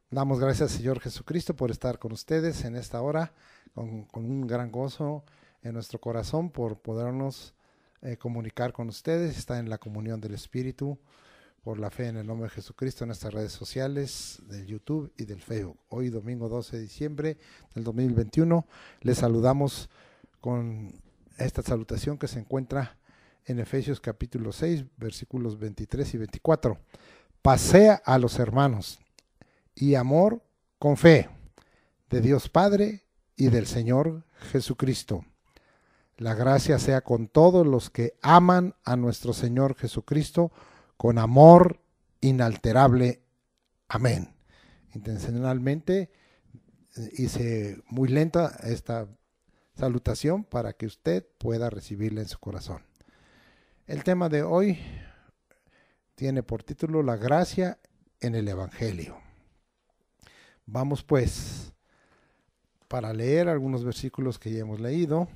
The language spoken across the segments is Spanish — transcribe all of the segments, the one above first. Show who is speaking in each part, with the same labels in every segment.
Speaker 1: Damos gracias, Señor Jesucristo, por estar con ustedes en esta hora, con un gran gozo en nuestro corazón por podernos comunicar con ustedes, estar en la comunión del Espíritu, por la fe en el nombre de Jesucristo en nuestras redes sociales, del YouTube y del Facebook. Hoy, domingo 12 de diciembre del 2021, les saludamos con esta salutación que se encuentra en Efesios capítulo 6, versículos 23 y 24. Pasea a los hermanos y amor con fe de Dios Padre y del Señor Jesucristo. La gracia sea con todos los que aman a nuestro Señor Jesucristo con amor inalterable. Amén. Intencionalmente hice muy lenta esta salutación para que usted pueda recibirla en su corazón. El tema de hoy tiene por título La gracia en el Evangelio. Vamos pues para leer algunos versículos que ya hemos leído.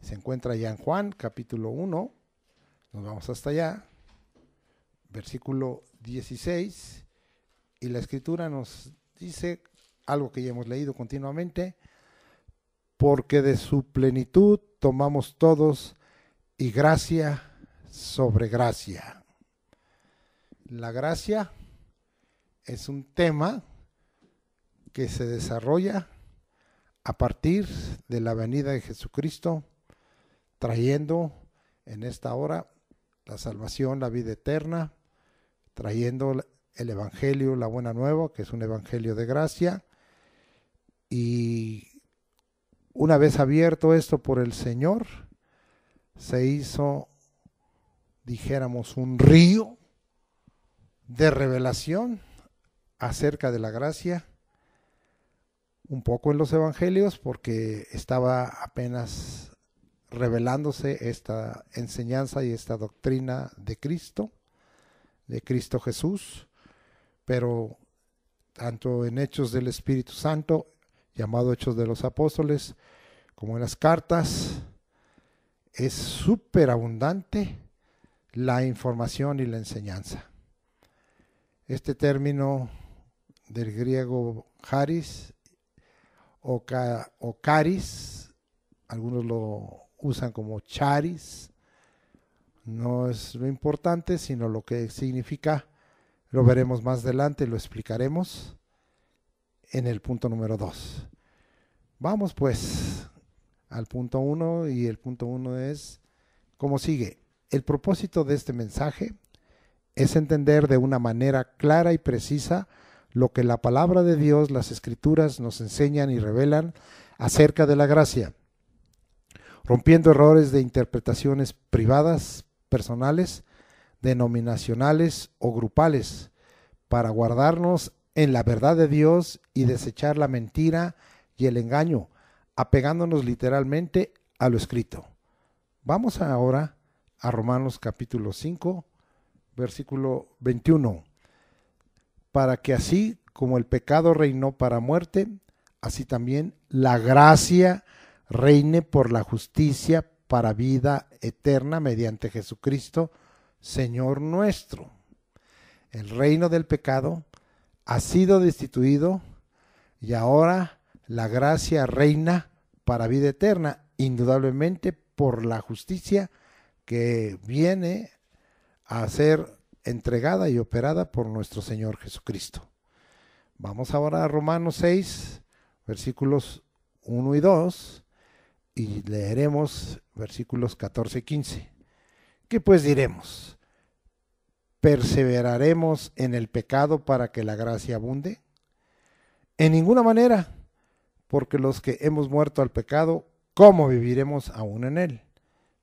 Speaker 1: Se encuentra ya en Juan capítulo 1. Nos vamos hasta allá. Versículo 16. Y la escritura nos dice algo que ya hemos leído continuamente. Porque de su plenitud tomamos todos y gracia sobre gracia. La gracia es un tema que se desarrolla a partir de la venida de Jesucristo, trayendo en esta hora la salvación, la vida eterna, trayendo el Evangelio, la buena nueva, que es un Evangelio de gracia. Y una vez abierto esto por el Señor, se hizo, dijéramos, un río de revelación acerca de la gracia, un poco en los evangelios porque estaba apenas revelándose esta enseñanza y esta doctrina de Cristo Jesús, pero tanto en Hechos del Espíritu Santo, llamado Hechos de los Apóstoles, como en las cartas, es súper abundante la información y la enseñanza. Este término del griego charis o caris, algunos lo usan como charis, no es lo importante, sino lo que significa, lo veremos más adelante, lo explicaremos en el punto número 2. Vamos pues al punto 1 y el punto 1 es como sigue. El propósito de este mensaje es entender de una manera clara y precisa lo que la palabra de Dios, las escrituras nos enseñan y revelan acerca de la gracia, rompiendo errores de interpretaciones privadas, personales, denominacionales o grupales, para guardarnos en la verdad de Dios y desechar la mentira y el engaño, apegándonos literalmente a lo escrito. Vamos ahora a Romanos capítulo 5, versículo 21. Para que así como el pecado reinó para muerte, así también la gracia reine por la justicia para vida eterna mediante Jesucristo, Señor nuestro. El reino del pecado ha sido destituido y ahora la gracia reina para vida eterna, indudablemente por la justicia que viene a ser entregada y operada por nuestro Señor Jesucristo. Vamos ahora a Romanos 6, versículos 1 y 2, y leeremos versículos 14 y 15. ¿Qué pues diremos? ¿Perseveraremos en el pecado para que la gracia abunde? En ninguna manera, porque los que hemos muerto al pecado, ¿cómo viviremos aún en él?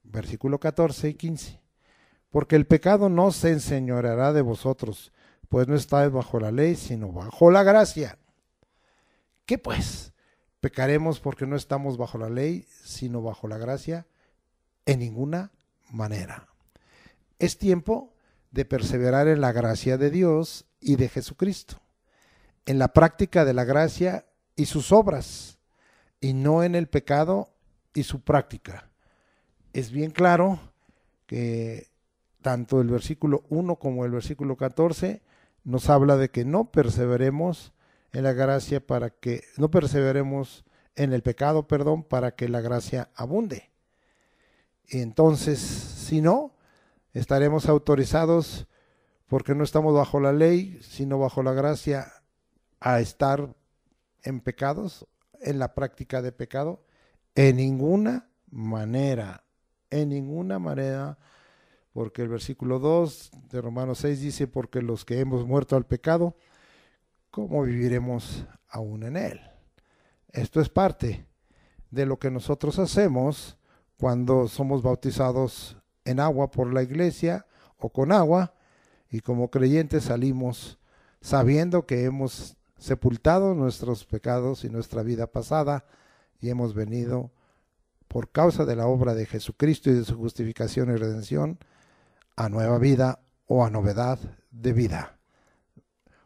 Speaker 1: Versículo 14 y 15. Porque el pecado no se enseñoreará de vosotros, pues no estáis bajo la ley, sino bajo la gracia. ¿Qué pues? ¿Pecaremos porque no estamos bajo la ley, sino bajo la gracia? En ninguna manera. Es tiempo de perseverar en la gracia de Dios y de Jesucristo, en la práctica de la gracia y sus obras, y no en el pecado y su práctica. Es bien claro que tanto el versículo 1 como el versículo 14 nos habla de que no perseveremos en la gracia para que no perseveremos en el pecado, perdón, para que la gracia abunde. Y entonces, si no, estaremos autorizados, porque no estamos bajo la ley, sino bajo la gracia, a estar en pecados, en la práctica de pecado, en ninguna manera, porque el versículo 2 de Romanos 6 dice, porque los que hemos muerto al pecado, ¿cómo viviremos aún en él? Esto es parte de lo que nosotros hacemos cuando somos bautizados en agua por la iglesia o con agua, y como creyentes salimos sabiendo que hemos sepultado nuestros pecados y nuestra vida pasada, y hemos venido por causa de la obra de Jesucristo y de su justificación y redención a nueva vida o a novedad de vida.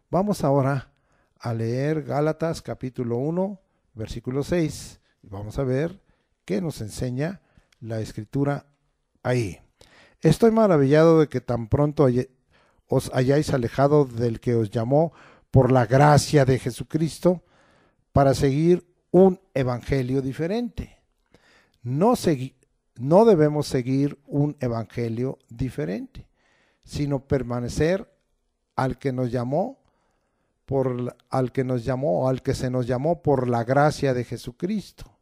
Speaker 1: Vamos ahora a leer Gálatas capítulo 1, versículo 6, y vamos a ver qué nos enseña la Escritura ahí. Estoy maravillado de que tan pronto os hayáis alejado del que os llamó por la gracia de Jesucristo para seguir un evangelio diferente. No debemos seguir un evangelio diferente, sino permanecer al que nos llamó, al que se nos llamó por la gracia de Jesucristo.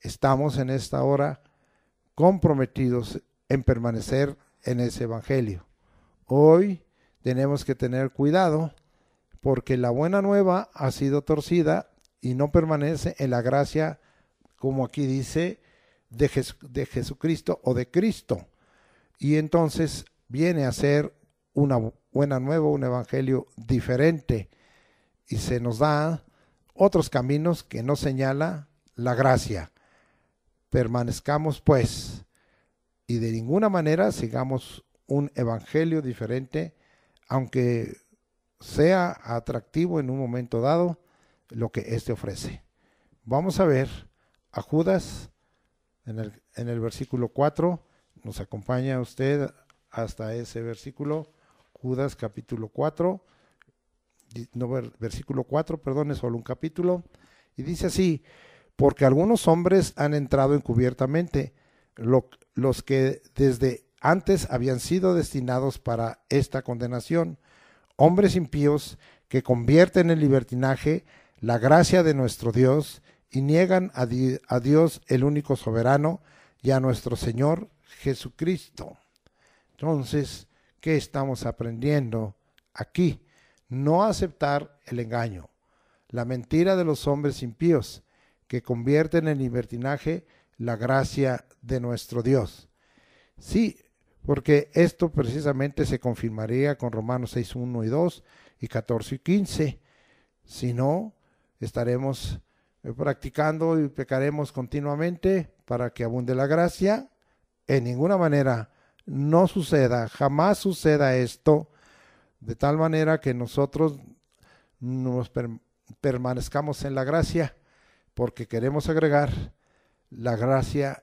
Speaker 1: Estamos en esta hora comprometidos en permanecer en ese evangelio. Hoy tenemos que tener cuidado, porque la buena nueva ha sido torcida y no permanece en la gracia, como aquí dice, de Jesucristo o de Cristo. Y entonces viene a ser una buena nueva, un evangelio diferente, y se nos da otros caminos que no señala la gracia. Permanezcamos pues, y de ninguna manera sigamos un evangelio diferente, aunque sea atractivo en un momento dado lo que éste ofrece. Vamos a ver a Judas en el versículo 4. Nos acompaña usted hasta ese versículo, Judas capítulo 4, no, versículo 4, perdón, es solo un capítulo, y dice así: porque algunos hombres han entrado encubiertamente, los que desde antes habían sido destinados para esta condenación, hombres impíos que convierten en libertinaje la gracia de nuestro Dios y niegan a Dios el único soberano y a nuestro Señor Jesucristo. Entonces, ¿qué estamos aprendiendo aquí? No aceptar el engaño, la mentira de los hombres impíos que convierten en libertinaje la gracia de nuestro Dios. Sí, porque esto precisamente se confirmaría con Romanos 6, 1 y 2 y 14 y 15. Si no, estaremos practicando y pecaremos continuamente para que abunde la gracia. En ninguna manera no suceda, jamás suceda esto, de tal manera que nosotros nos permanezcamos en la gracia, porque queremos agregar, la gracia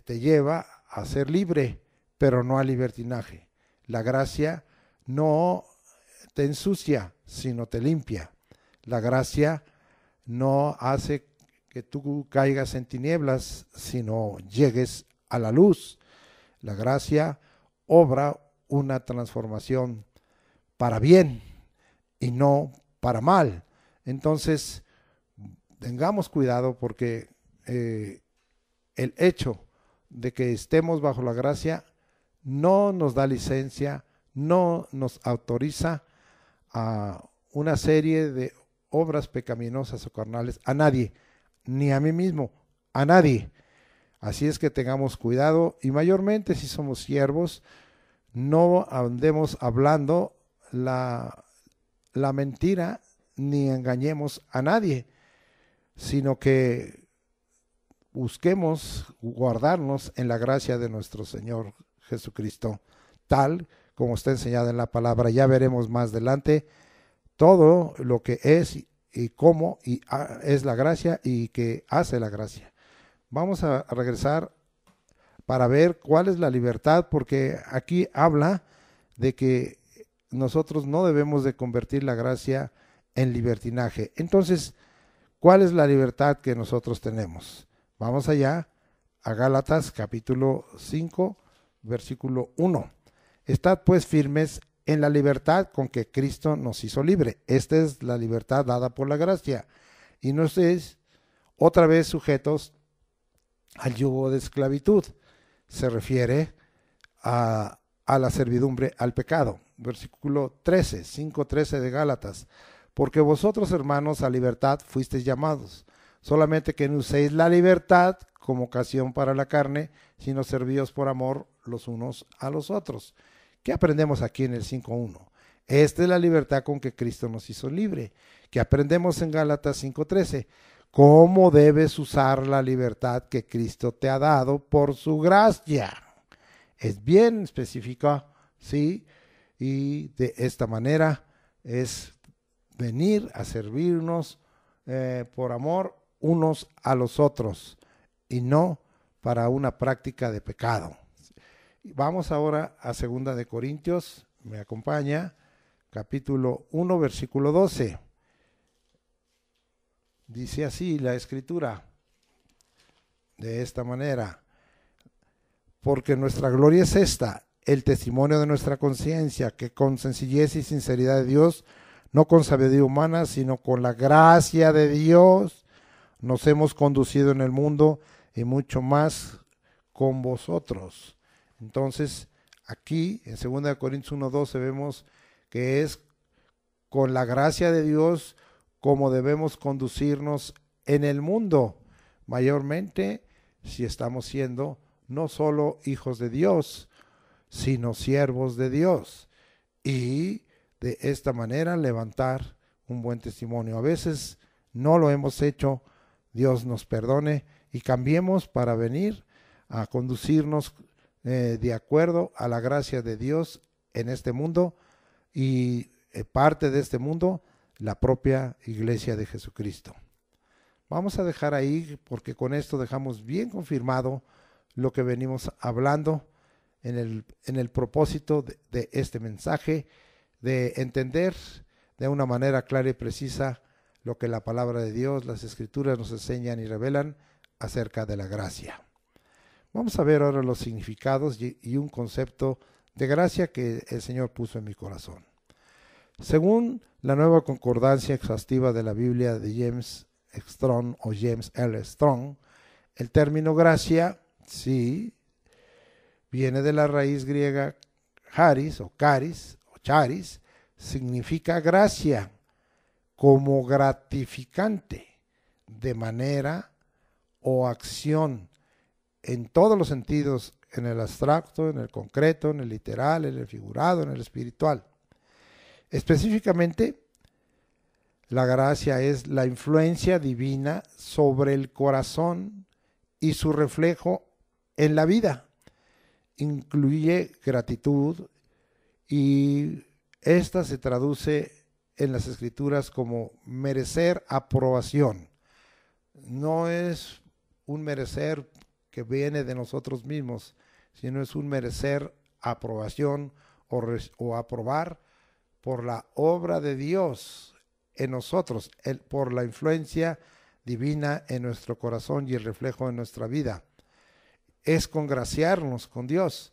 Speaker 1: te lleva a ser libre, pero no a libertinaje. La gracia no te ensucia, sino te limpia. La gracia no hace que tú caigas en tinieblas, sino llegues a la luz. La gracia obra una transformación para bien y no para mal. Entonces, tengamos cuidado, porque el hecho de que estemos bajo la gracia no nos da licencia, no nos autoriza a una serie de obras pecaminosas o carnales a nadie, ni a mí mismo, a nadie. Así es que tengamos cuidado, y mayormente si somos siervos, no andemos hablando la mentira, ni engañemos a nadie, sino que busquemos guardarnos en la gracia de nuestro Señor Jesucristo, tal como está enseñada en la palabra. Ya veremos más adelante todo lo que es y cómo es la gracia y qué hace la gracia. Vamos a regresar para ver cuál es la libertad, porque aquí habla de que nosotros no debemos de convertir la gracia en libertinaje. Entonces, ¿cuál es la libertad que nosotros tenemos? Vamos allá a Gálatas capítulo 5, versículo 1. Estad pues firmes en la libertad con que Cristo nos hizo libre. Esta es la libertad dada por la gracia. Y no estéis otra vez sujetos al yugo de esclavitud. Se refiere a la servidumbre al pecado. Versículo 13, 5:13 de Gálatas. Porque vosotros, hermanos, a libertad fuisteis llamados, solamente que no uséis la libertad como ocasión para la carne, sino servíos por amor los unos a los otros. ¿Qué aprendemos aquí en el 5:1? Esta es la libertad con que Cristo nos hizo libre. ¿Qué aprendemos en Gálatas 5:13? ¿Cómo debes usar la libertad que Cristo te ha dado por su gracia? Es bien específica, ¿sí? Y de esta manera es venir a servirnos por amor unos a los otros y no para una práctica de pecado. Vamos ahora a 2 de Corintios, me acompaña, capítulo 1, versículo 12. Dice así la escritura, de esta manera: porque nuestra gloria es esta, el testimonio de nuestra conciencia, que con sencillez y sinceridad de Dios, no con sabiduría humana, sino con la gracia de Dios, nos hemos conducido en el mundo y mucho más con vosotros. Entonces, aquí en 2 Corintios 1:12 vemos que es con la gracia de Dios como debemos conducirnos en el mundo, mayormente si estamos siendo no solo hijos de Dios, sino siervos de Dios, y de esta manera levantar un buen testimonio. A veces no lo hemos hecho, Dios nos perdone y cambiemos para venir a conducirnos de acuerdo a la gracia de Dios en este mundo, y parte de este mundo, la propia iglesia de Jesucristo. Vamos a dejar ahí, porque con esto dejamos bien confirmado lo que venimos hablando en el propósito de este mensaje, de entender de una manera clara y precisa lo que la palabra de Dios, las escrituras nos enseñan y revelan acerca de la gracia. Vamos a ver ahora los significados y un concepto de gracia que el Señor puso en mi corazón. Según la nueva concordancia exhaustiva de la Biblia de James Strong o James L. Strong, el término gracia, sí, viene de la raíz griega charis o caris o charis, significa gracia, como gratificante, de manera o acción, en todos los sentidos, en el abstracto, en el concreto, en el literal, en el figurado, en el espiritual. Específicamente, la gracia es la influencia divina sobre el corazón y su reflejo en la vida. Incluye gratitud, y esta se traduce en las escrituras como merecer aprobación. No es un merecer que viene de nosotros mismos, sino es un merecer aprobación o aprobar por la obra de Dios en nosotros, por la influencia divina en nuestro corazón y el reflejo en nuestra vida. Es congraciarnos con Dios,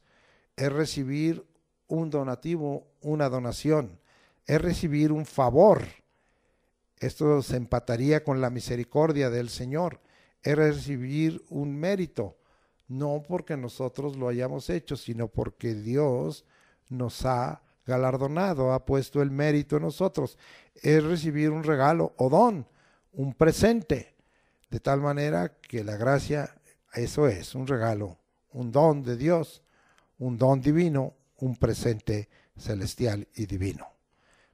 Speaker 1: es recibir un donativo, una donación, es recibir un favor. Esto se empataría con la misericordia del Señor, es recibir un mérito, no porque nosotros lo hayamos hecho, sino porque Dios nos ha galardonado, ha puesto el mérito en nosotros. Es recibir un regalo o don, un presente, de tal manera que la gracia, eso es, un regalo, un don de Dios, un don divino, un presente celestial y divino.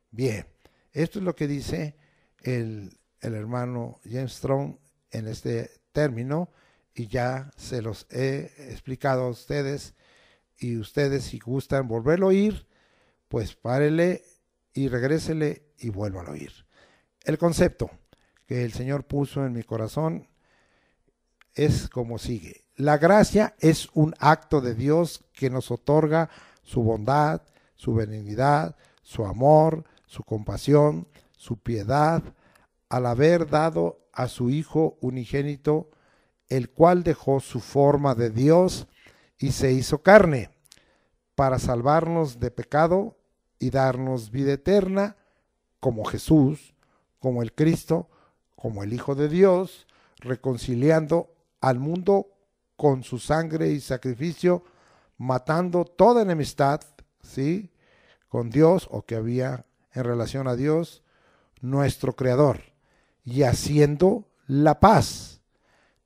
Speaker 1: Bien, esto es lo que dice el hermano James Strong en este término, y ya se los he explicado a ustedes, y ustedes, si gustan volverlo a oír, pues párele y regrésele y vuélvalo a oír. El concepto que el Señor puso en mi corazón es como sigue: la gracia es un acto de Dios que nos otorga su bondad, su benignidad, su amor, su compasión, su piedad, al haber dado a su Hijo unigénito, el cual dejó su forma de Dios y se hizo carne, para salvarnos de pecado y darnos vida eterna, como Jesús, como el Cristo, como el Hijo de Dios, reconciliando al mundo con su sangre y sacrificio, matando toda enemistad, ¿sí?, con Dios, o que había en relación a Dios, nuestro Creador, y haciendo la paz,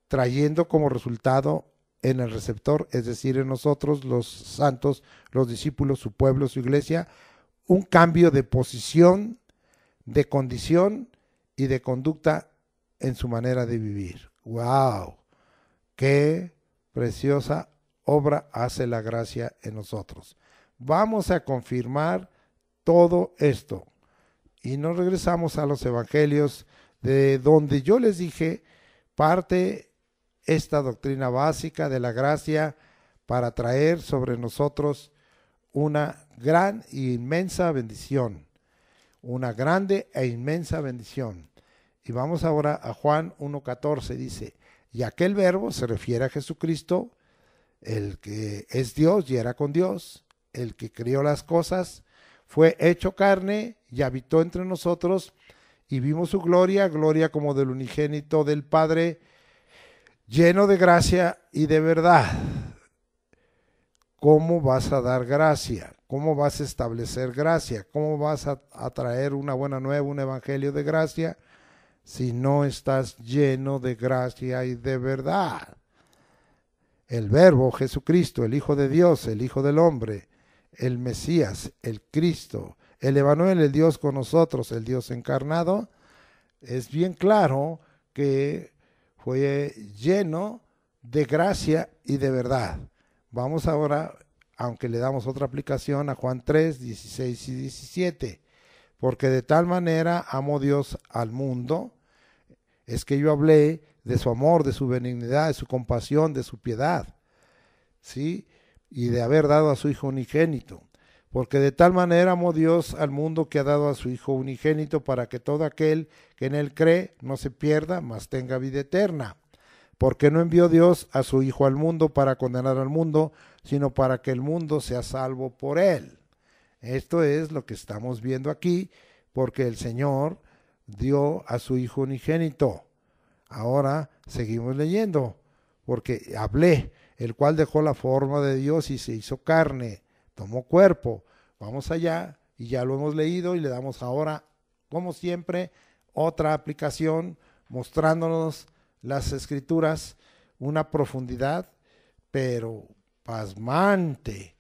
Speaker 1: trayendo como resultado en el receptor, es decir, en nosotros, los santos, los discípulos, su pueblo, su iglesia, un cambio de posición, de condición y de conducta en su manera de vivir. ¡Wow! ¡Qué preciosa obra hace la gracia en nosotros! Vamos a confirmar todo esto y nos regresamos a los evangelios, de donde yo les dije parte esta doctrina básica de la gracia para traer sobre nosotros una gran e inmensa bendición, una grande e inmensa bendición. Y vamos ahora a Juan 1:14, dice, y aquel verbo se refiere a Jesucristo, el que es Dios y era con Dios, el que crió las cosas, fue hecho carne y habitó entre nosotros, y vimos su gloria, gloria como del unigénito del Padre, lleno de gracia y de verdad. ¿Cómo vas a dar gracia? ¿Cómo vas a establecer gracia? ¿Cómo vas a traer una buena nueva, un evangelio de gracia, si no estás lleno de gracia y de verdad? El Verbo, Jesucristo, el Hijo de Dios, el Hijo del Hombre, el Mesías, el Cristo, el Emanuel, el Dios con nosotros, el Dios encarnado, es bien claro que fue lleno de gracia y de verdad. Vamos ahora, aunque le damos otra aplicación, a Juan 3, 16 y 17. Porque de tal manera amó Dios al mundo, es que yo hablé de su amor, de su benignidad, de su compasión, de su piedad, ¿sí?, y de haber dado a su Hijo unigénito. Porque de tal manera amó Dios al mundo que ha dado a su Hijo unigénito, para que todo aquel que en él cree no se pierda, mas tenga vida eterna. Porque no envió Dios a su Hijo al mundo para condenar al mundo, sino para que el mundo sea salvo por él. Esto es lo que estamos viendo aquí, porque el Señor dio a su Hijo unigénito. Ahora seguimos leyendo, porque hablé, el cual dejó la forma de Dios y se hizo carne, tomó cuerpo. Vamos allá, y ya lo hemos leído, y le damos ahora, como siempre, otra aplicación, mostrándonos las Escrituras, una profundidad, pero pasmante,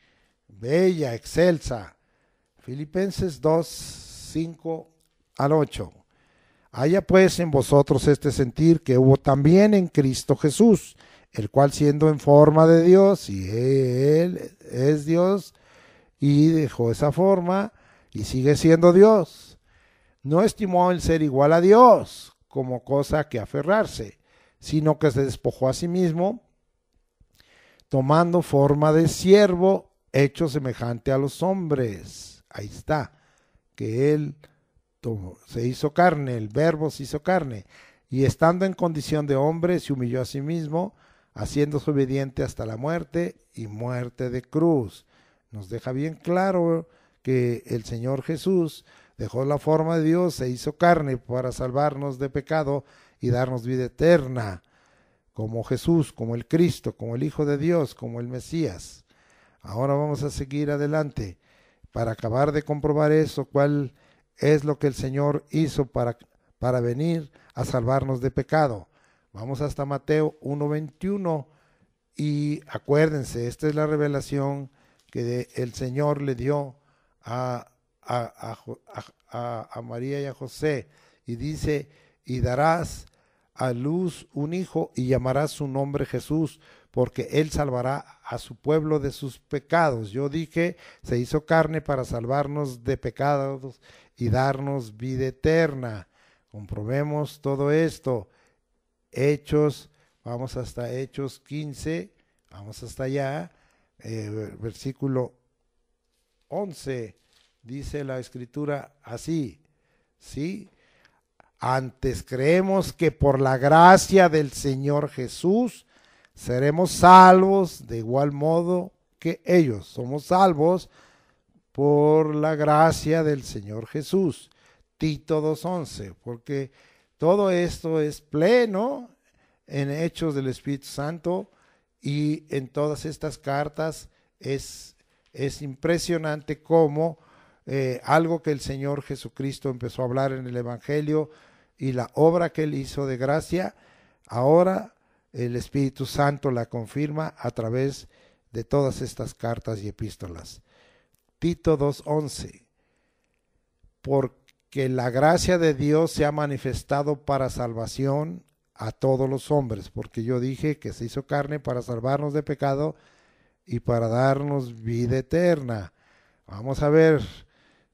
Speaker 1: bella, excelsa. Filipenses 2, 5 al 8. Haya pues en vosotros este sentir que hubo también en Cristo Jesús, el cual siendo en forma de Dios, y Él es Dios, y dejó esa forma, y sigue siendo Dios, no estimó el ser igual a Dios como cosa que aferrarse, sino que se despojó a sí mismo, tomando forma de siervo, hecho semejante a los hombres. Ahí está, que Él se hizo carne, el Verbo se hizo carne, y estando en condición de hombre, se humilló a sí mismo, haciéndose obediente hasta la muerte y muerte de cruz. Nos deja bien claro que el Señor Jesús dejó la forma de Dios, se hizo carne para salvarnos de pecado y darnos vida eterna, como Jesús, como el Cristo, como el Hijo de Dios, como el Mesías. Ahora vamos a seguir adelante para acabar de comprobar eso, cuál es lo que el Señor hizo para venir a salvarnos de pecado. Vamos hasta Mateo 1:21 y acuérdense, esta es la revelación que el Señor le dio a María y a José, y dice, y darás a luz un hijo y llamarás su nombre Jesús, porque él salvará a su pueblo de sus pecados. Yo dije, se hizo carne para salvarnos de pecados y darnos vida eterna. Comprobemos todo esto. Hechos, vamos hasta Hechos 15, vamos hasta allá, versículo 11, dice la Escritura así, ¿sí? Antes creemos que por la gracia del Señor Jesús seremos salvos de igual modo que ellos. Somos salvos por la gracia del Señor Jesús. Tito 2:11, porque todo esto es pleno en hechos del Espíritu Santo y en todas estas cartas es impresionante cómo algo que el Señor Jesucristo empezó a hablar en el Evangelio y la obra que Él hizo de gracia, ahora el Espíritu Santo la confirma a través de todas estas cartas y epístolas. Tito 2:11, porque la gracia de Dios se ha manifestado para salvación a todos los hombres, porque yo dije que se hizo carne para salvarnos de pecado y para darnos vida eterna. Vamos a ver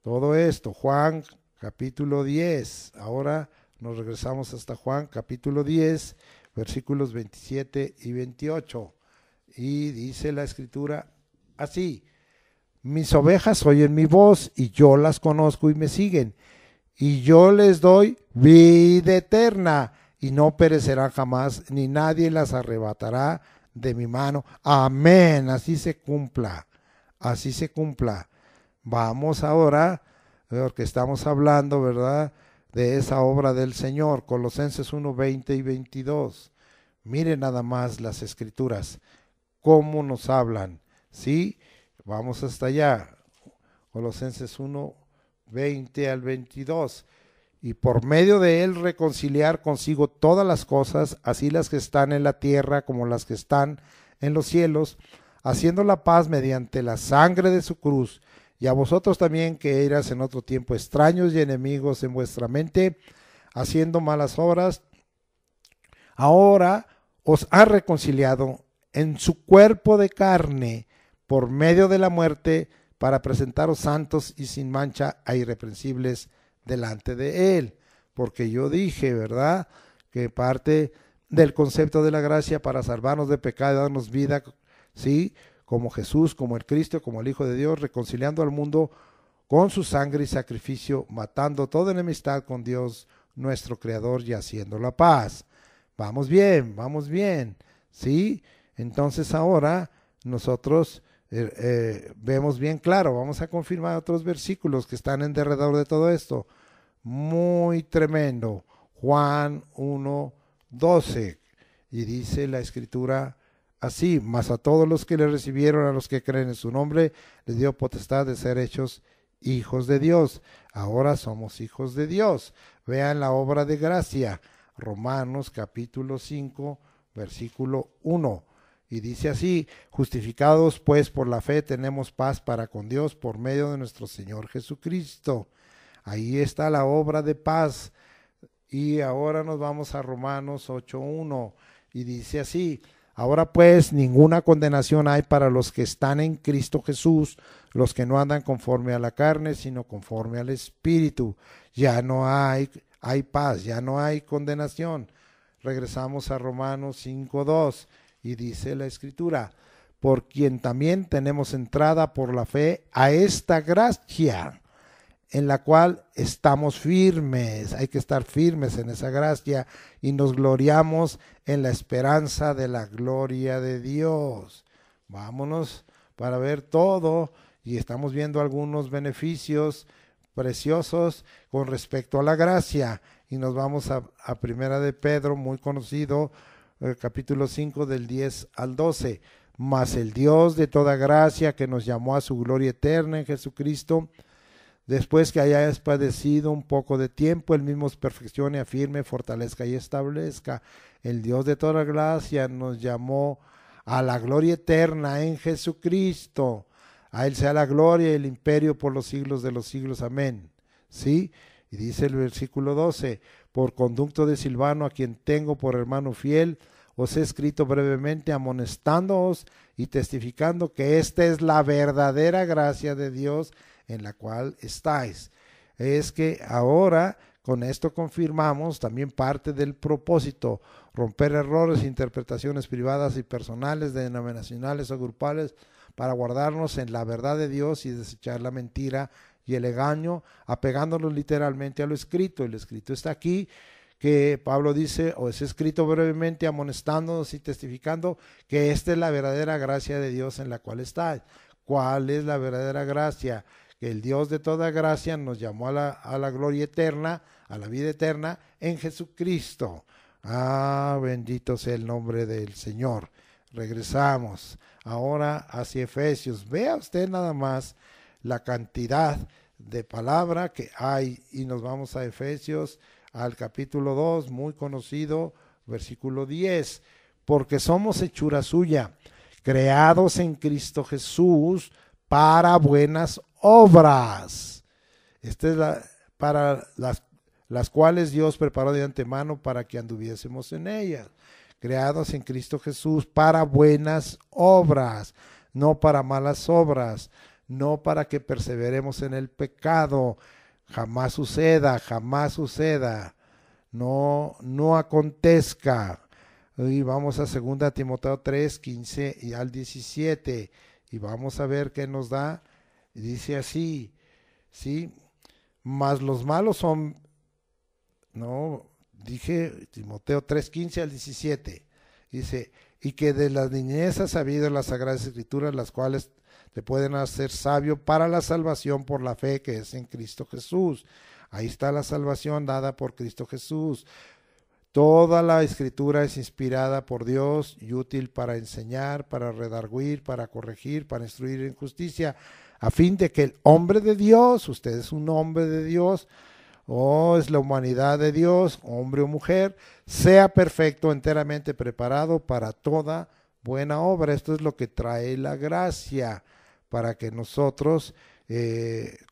Speaker 1: todo esto, Juan capítulo 10, ahora nos regresamos hasta Juan capítulo 10, versículos 27 y 28, y dice la escritura así: mis ovejas oyen mi voz y yo las conozco y me siguen, y yo les doy vida eterna y no perecerán jamás, ni nadie las arrebatará de mi mano. Amén, así se cumpla, así se cumpla. Vamos ahora, porque estamos hablando, ¿verdad?, de esa obra del Señor, Colosenses 1:20 y 22. Miren nada más las escrituras, cómo nos hablan, ¿sí? Vamos hasta allá, Colosenses 1:20 al 22. Y por medio de él reconciliar consigo todas las cosas, así las que están en la tierra como las que están en los cielos, haciendo la paz mediante la sangre de su cruz. Y a vosotros también, que eras en otro tiempo extraños y enemigos en vuestra mente, haciendo malas obras, ahora os ha reconciliado en su cuerpo de carne por medio de la muerte, para presentaros santos y sin mancha e irreprensibles delante de él. Porque yo dije, ¿verdad?, que parte del concepto de la gracia para salvarnos de pecado y darnos vida, ¿sí?, como Jesús, como el Cristo, como el Hijo de Dios, reconciliando al mundo con su sangre y sacrificio, matando toda enemistad con Dios, nuestro Creador, y haciendo la paz. Vamos bien, ¿sí? Entonces ahora nosotros vemos bien claro, vamos a confirmar otros versículos que están en derredor de todo esto. Muy tremendo. Juan 1:12, y dice la escritura así: mas a todos los que le recibieron, a los que creen en su nombre, les dio potestad de ser hechos hijos de Dios. Ahora somos hijos de Dios. Vean la obra de gracia, Romanos capítulo 5, versículo 1. Y dice así: justificados pues por la fe tenemos paz para con Dios por medio de nuestro Señor Jesucristo. Ahí está la obra de paz. Y ahora nos vamos a Romanos 8:1 y dice así: ahora pues ninguna condenación hay para los que están en Cristo Jesús, los que no andan conforme a la carne, sino conforme al Espíritu. Ya no hay paz, ya no hay condenación. Regresamos a Romanos 5:2 y dice la escritura: por quien también tenemos entrada por la fe a esta gracia, en la cual estamos firmes. Hay que estar firmes en esa gracia, y nos gloriamos en la esperanza de la gloria de Dios. Vámonos para ver todo, y estamos viendo algunos beneficios preciosos con respecto a la gracia, y nos vamos a Primera de Pedro, muy conocido, capítulo 5 del 10 al 12. Mas el Dios de toda gracia, que nos llamó a su gloria eterna en Jesucristo, después que hayáis padecido un poco de tiempo, él mismo os perfeccione, afirme, fortalezca y establezca. El Dios de toda gracia nos llamó a la gloria eterna en Jesucristo. A él sea la gloria y el imperio por los siglos de los siglos. Amén. ¿Sí? Y dice el versículo 12: por conducto de Silvano, a quien tengo por hermano fiel, os he escrito brevemente, amonestándoos y testificando que esta es la verdadera gracia de Dios en la cual estáis. Es que ahora con esto confirmamos también parte del propósito: romper errores, interpretaciones privadas y personales, denominacionales o grupales, para guardarnos en la verdad de Dios y desechar la mentira y el engaño, apegándonos literalmente a lo escrito. El escrito está aquí, que Pablo dice, o es escrito brevemente, amonestándonos y testificando que esta es la verdadera gracia de Dios en la cual está. ¿Cuál es la verdadera gracia? Que el Dios de toda gracia nos llamó a la gloria eterna, a la vida eterna en Jesucristo. Ah, bendito sea el nombre del Señor. Regresamos ahora hacia Efesios. Vea usted nada más la cantidad de palabra que hay y nos vamos a Efesios, al capítulo 2, muy conocido, versículo 10. Porque somos hechura suya, creados en Cristo Jesús para buenas obras. Esta es para las cuales Dios preparó de antemano para que anduviésemos en ellas. Creados en Cristo Jesús para buenas obras, no para malas obras, no para que perseveremos en el pecado. Jamás suceda, no acontezca. Y vamos a 2 Timoteo 3, 15 y al 17, y vamos a ver qué nos da. Dice así, ¿sí? Mas los malos son, dije Timoteo 3, 15 al 17, dice, y que de la niñez has sabido las Sagradas Escrituras, las cuales te pueden hacer sabio para la salvación por la fe que es en Cristo Jesús. Ahí está la salvación dada por Cristo Jesús. Toda la Escritura es inspirada por Dios y útil para enseñar, para redarguir, para corregir, para instruir en justicia, a fin de que el hombre de Dios, usted es un hombre de Dios, es la humanidad de Dios, hombre o mujer, sea perfecto, enteramente preparado para toda buena obra. Esto es lo que trae la gracia, para que nosotros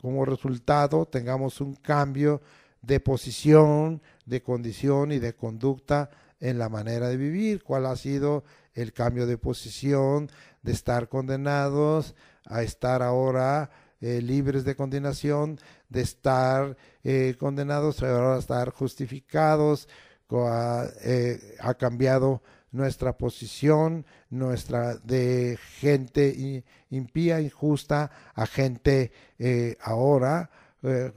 Speaker 1: como resultado tengamos un cambio de posición, de condición y de conducta en la manera de vivir. ¿Cuál ha sido el cambio de posición? De estar condenados a estar ahora libres de condenación, de estar condenados ahora a estar justificados. Ha cambiado nuestra posición, nuestra de gente impía, injusta, a gente ahora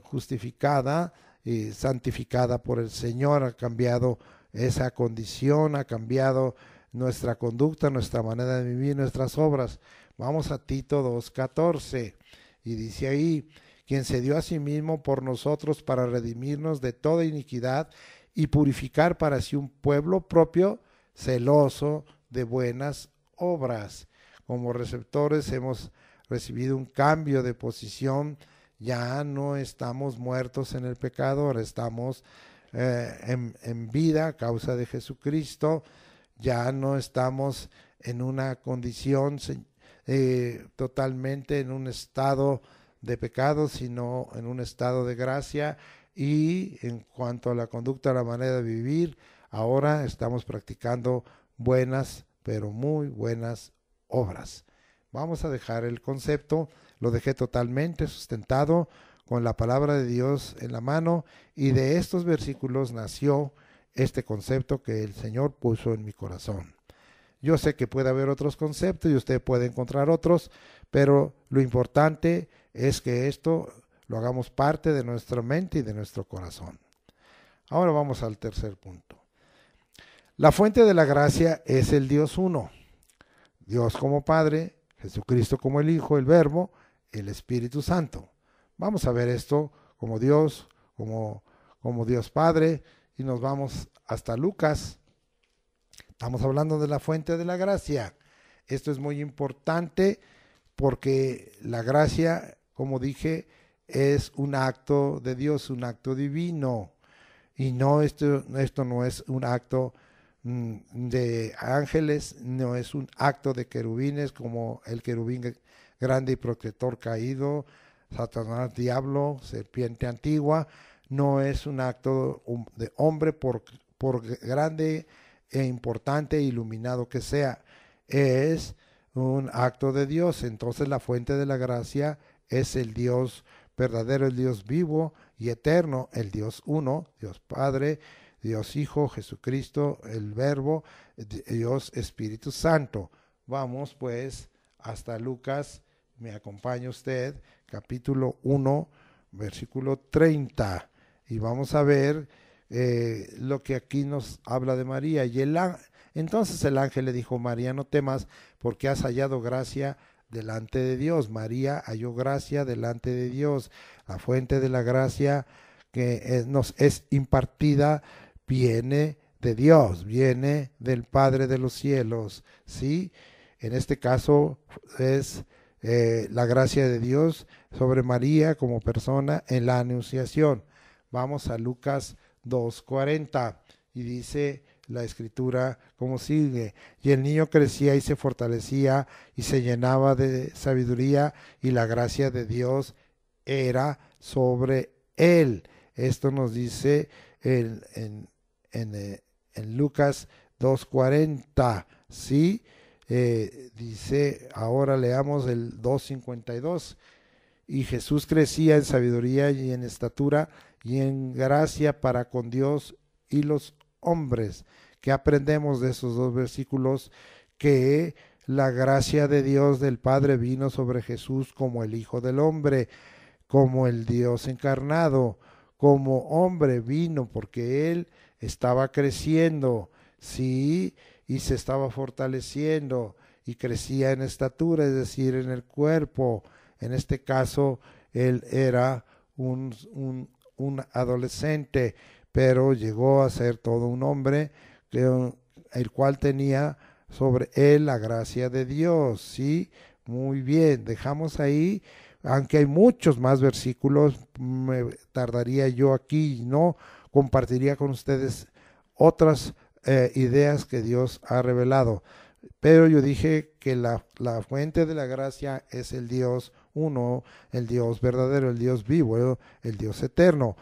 Speaker 1: justificada y santificada por el Señor. Ha cambiado esa condición, ha cambiado nuestra conducta, nuestra manera de vivir, nuestras obras. Vamos a Tito 2:14 y dice ahí, quien se dio a sí mismo por nosotros para redimirnos de toda iniquidad y purificar para sí un pueblo propio, celoso de buenas obras. Como receptores hemos recibido un cambio de posición. Ya no estamos muertos en el pecado, ahora estamos en vida a causa de Jesucristo. Ya no estamos en una condición totalmente en un estado de pecado, sino en un estado de gracia. Y en cuanto a la conducta, a la manera de vivir, ahora estamos practicando buenas, pero muy buenas obras. Vamos a dejar el concepto, lo dejé totalmente sustentado con la palabra de Dios en la mano, y de estos versículos nació este concepto que el Señor puso en mi corazón. Yo sé que puede haber otros conceptos y usted puede encontrar otros, pero lo importante es que esto lo hagamos parte de nuestra mente y de nuestro corazón. Ahora vamos al tercer punto. La fuente de la gracia es el Dios uno. Dios como Padre, Jesucristo como el Hijo, el Verbo, el Espíritu Santo. Vamos a ver esto como Dios, como Dios Padre, y nos vamos hasta Lucas. Estamos hablando de la fuente de la gracia. Esto es muy importante porque la gracia, como dije, es un acto de Dios, un acto divino. Y no, esto no es un acto de ángeles, no es un acto de querubines como el querubín grande y protector caído, Satanás, diablo, serpiente antigua. No es un acto de hombre por grande e importante e iluminado que sea, es un acto de Dios. Entonces la fuente de la gracia es el Dios verdadero, el Dios vivo y eterno, el Dios uno, Dios Padre, Dios Hijo, Jesucristo, el Verbo, Dios Espíritu Santo. Vamos pues hasta Lucas, me acompaña usted, capítulo 1, versículo 30. Y vamos a ver lo que aquí nos habla de María. Entonces el ángel le dijo: María, no temas, porque has hallado gracia delante de Dios. María halló gracia delante de Dios. La fuente de la gracia que nos es impartida viene de Dios, viene del Padre de los cielos, ¿sí? En este caso es la gracia de Dios sobre María como persona en la anunciación. Vamos a Lucas 2:40 y dice la escritura como sigue: y el niño crecía y se fortalecía y se llenaba de sabiduría, y la gracia de Dios era sobre él. Esto nos dice en Lucas 2:40, ¿sí? Dice, ahora leamos el 2:52. Y Jesús crecía en sabiduría y en estatura y en gracia para con Dios y los hombres. ¿Qué aprendemos de esos dos versículos? Que la gracia de Dios del Padre vino sobre Jesús como el Hijo del Hombre, como el Dios encarnado, como hombre vino, porque Él estaba creciendo, sí, y se estaba fortaleciendo y crecía en estatura, es decir, en el cuerpo. En este caso, Él era un adolescente, pero llegó a ser todo un hombre, el cual tenía sobre él la gracia de Dios, ¿sí? Muy bien, dejamos ahí, aunque hay muchos más versículos, me tardaría yo aquí y no compartiría con ustedes otras ideas que Dios ha revelado. Pero yo dije que la fuente de la gracia es el Dios uno, el Dios verdadero, el Dios vivo, el Dios eterno.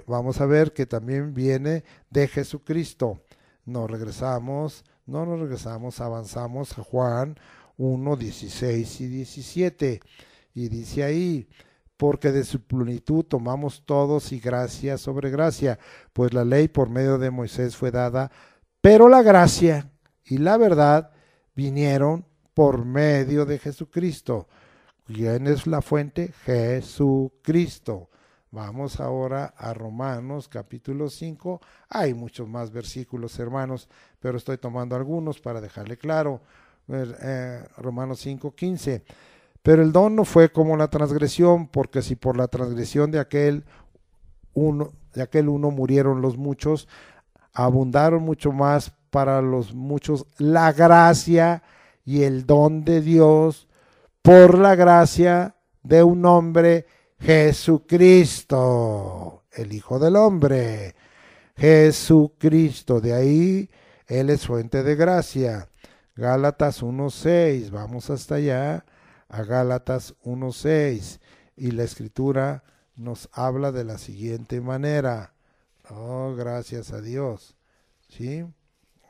Speaker 1: Vamos a ver que también viene de Jesucristo. No nos regresamos, avanzamos a Juan 1, 16 y 17. Y dice ahí: porque de su plenitud tomamos todos y gracia sobre gracia, pues la ley por medio de Moisés fue dada, pero la gracia y la verdad vinieron por medio de Jesucristo. ¿Quién es la fuente? Jesucristo. Vamos ahora a Romanos capítulo 5. Hay muchos más versículos, hermanos, pero estoy tomando algunos para dejarle claro. Romanos 5:15. Pero el don no fue como la transgresión, porque si por la transgresión de aquel uno murieron los muchos, abundaron mucho más para los muchos la gracia y el don de Dios por la gracia de un hombre, Jesucristo, el Hijo del Hombre. Jesucristo, de ahí Él es fuente de gracia. Gálatas 1:6, vamos hasta allá, a Gálatas 1:6, y la escritura nos habla de la siguiente manera. Oh, gracias a Dios. ¿Sí?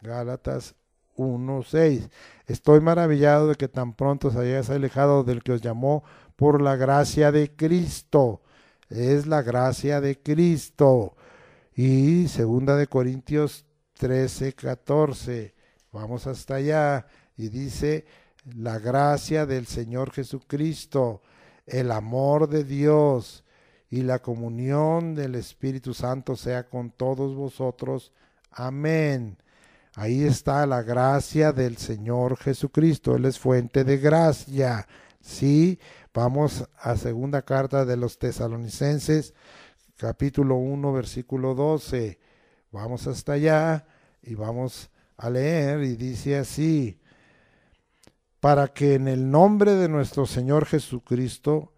Speaker 1: Gálatas 1:6. Estoy maravillado de que tan pronto os hayáis alejado del que os llamó por la gracia de Cristo. Es la gracia de Cristo. Y 2 Corintios 13:14. Vamos hasta allá. Y dice: la gracia del Señor Jesucristo, el amor de Dios y la comunión del Espíritu Santo sea con todos vosotros. Amén. Ahí está la gracia del Señor Jesucristo. Él es fuente de gracia. Sí, vamos a segunda carta de los Tesalonicenses, capítulo 1, versículo 12. Vamos hasta allá y vamos a leer, y dice así: para que en el nombre de nuestro Señor Jesucristo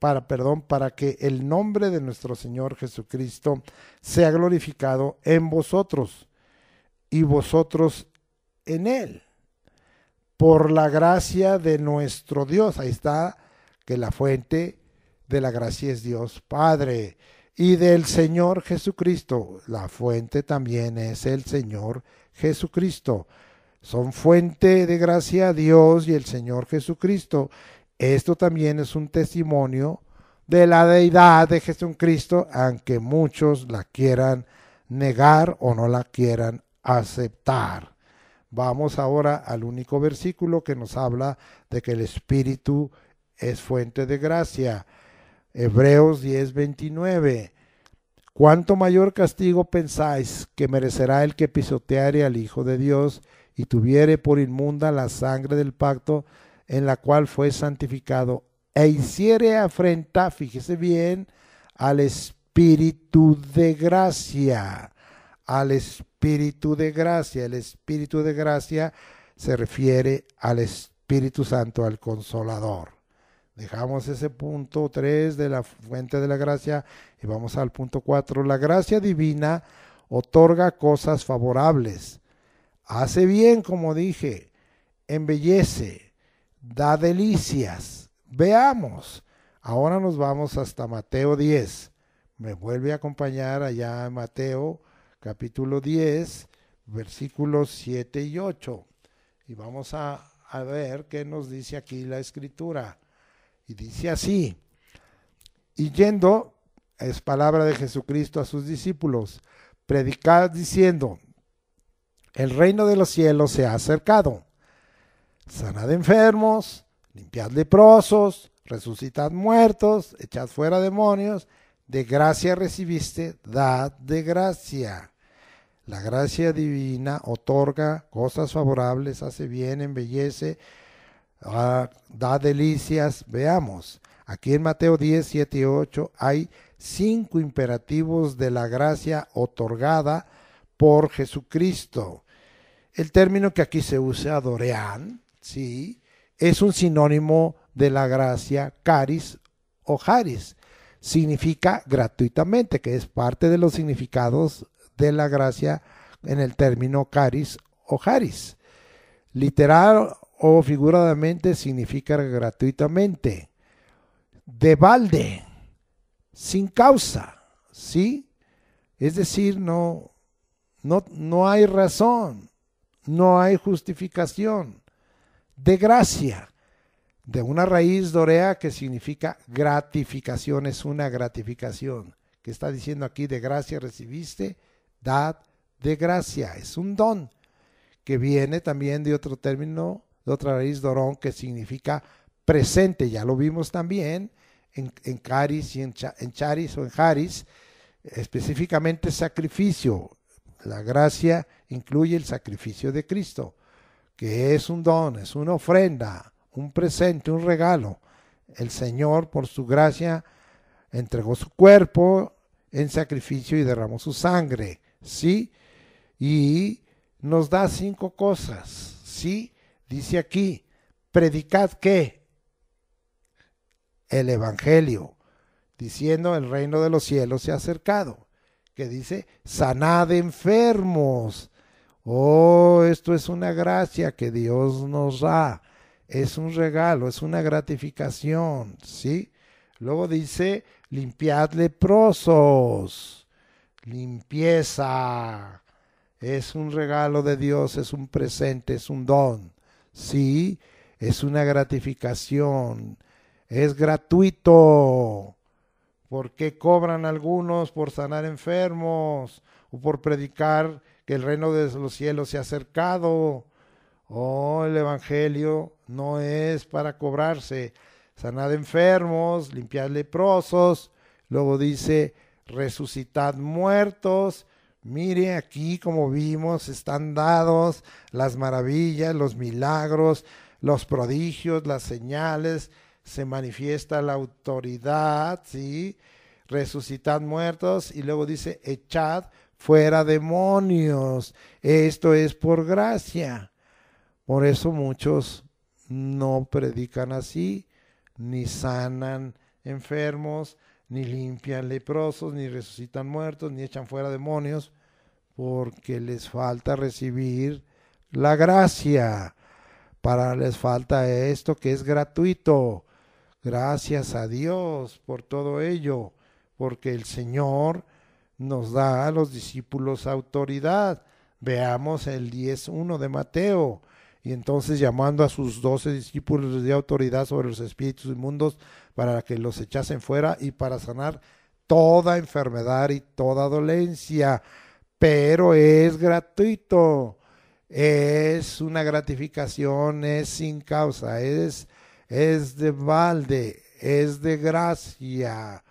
Speaker 1: para que el nombre de nuestro Señor Jesucristo sea glorificado en vosotros y vosotros en Él, por la gracia de nuestro Dios. Ahí está, que la fuente de la gracia es Dios Padre, y del Señor Jesucristo. La fuente también es el Señor Jesucristo. Son fuente de gracia Dios y el Señor Jesucristo. Esto también es un testimonio de la deidad de Jesucristo, aunque muchos la quieran negar o no la quieran aceptar. Vamos ahora al único versículo que nos habla de que el Espíritu es fuente de gracia. Hebreos 10:29. ¿Cuánto mayor castigo pensáis que merecerá el que pisoteare al Hijo de Dios y tuviere por inmunda la sangre del pacto en la cual fue santificado e hiciere afrenta, fíjese bien, al Espíritu de gracia? Al Espíritu de gracia. El Espíritu de gracia se refiere al Espíritu Santo, al Consolador. Dejamos ese punto 3 de la fuente de la gracia y vamos al punto 4. La gracia divina otorga cosas favorables, hace bien, como dije, embellece, da delicias. Veamos, ahora nos vamos hasta Mateo 10. Me vuelve a acompañar allá en Mateo capítulo 10, versículos 7 y 8. Y vamos a ver qué nos dice aquí la Escritura. Y dice así: y yendo, es palabra de Jesucristo a sus discípulos, predicad diciendo, el reino de los cielos se ha acercado. Sanad enfermos, limpiad leprosos, resucitad muertos, echad fuera demonios, de gracia recibiste, dad de gracia. La gracia divina otorga cosas favorables, hace bien, embellece, da delicias. Veamos, aquí en Mateo 10, 7 y 8 hay 5 imperativos de la gracia otorgada por Jesucristo. El término que aquí se usa, dorean, ¿sí?, es un sinónimo de la gracia caris o charis. Significa gratuitamente, que es parte de los significados de la gracia en el término caris o charis. Literal o figuradamente significa gratuitamente, de balde, sin causa, ¿sí? Es decir, no hay razón, no hay justificación, de gracia, de una raíz dorea que significa gratificación, es una gratificación. ¿Qué está diciendo aquí? De gracia recibiste, dad de gracia, es un don, que viene también de otro término, de otra raíz dorón, que significa presente. Ya lo vimos también en caris y en charis o en charis, específicamente sacrificio. La gracia incluye el sacrificio de Cristo, que es un don, es una ofrenda, un presente, un regalo. El Señor, por su gracia, entregó su cuerpo en sacrificio y derramó su sangre, ¿sí? Y nos da 5 cosas, ¿sí? Dice aquí, predicad ¿qué? El Evangelio, diciendo el reino de los cielos se ha acercado. Que dice, sanad enfermos. Oh, esto es una gracia que Dios nos da. Es un regalo, es una gratificación, ¿sí? Luego dice, limpiad leprosos. Limpieza. Es un regalo de Dios, es un presente, es un don. Sí, es una gratificación. Es gratuito. ¿Por qué cobran algunos por sanar enfermos o por predicar que el reino de los cielos se ha acercado? Oh, el Evangelio no es para cobrarse. Sanad enfermos, limpiad leprosos. Luego dice, resucitad muertos. Mire aquí, como vimos, están dados las maravillas, los milagros, los prodigios, las señales. Se manifiesta la autoridad, ¿sí? Resucitad muertos, y luego dice, echad fuera demonios. Esto es por gracia. Por eso muchos no predican así, ni sanan enfermos, ni limpian leprosos, ni resucitan muertos, ni echan fuera demonios, porque les falta recibir la gracia. Les falta esto que es gratuito. Gracias a Dios por todo ello, porque el Señor nos da a los discípulos autoridad. Veamos el 10:1 de Mateo. Y entonces, llamando a sus 12 discípulos, les dio autoridad sobre los espíritus inmundos para que los echasen fuera y para sanar toda enfermedad y toda dolencia. Pero es gratuito, es una gratificación, es sin causa, es de balde, es de gracia,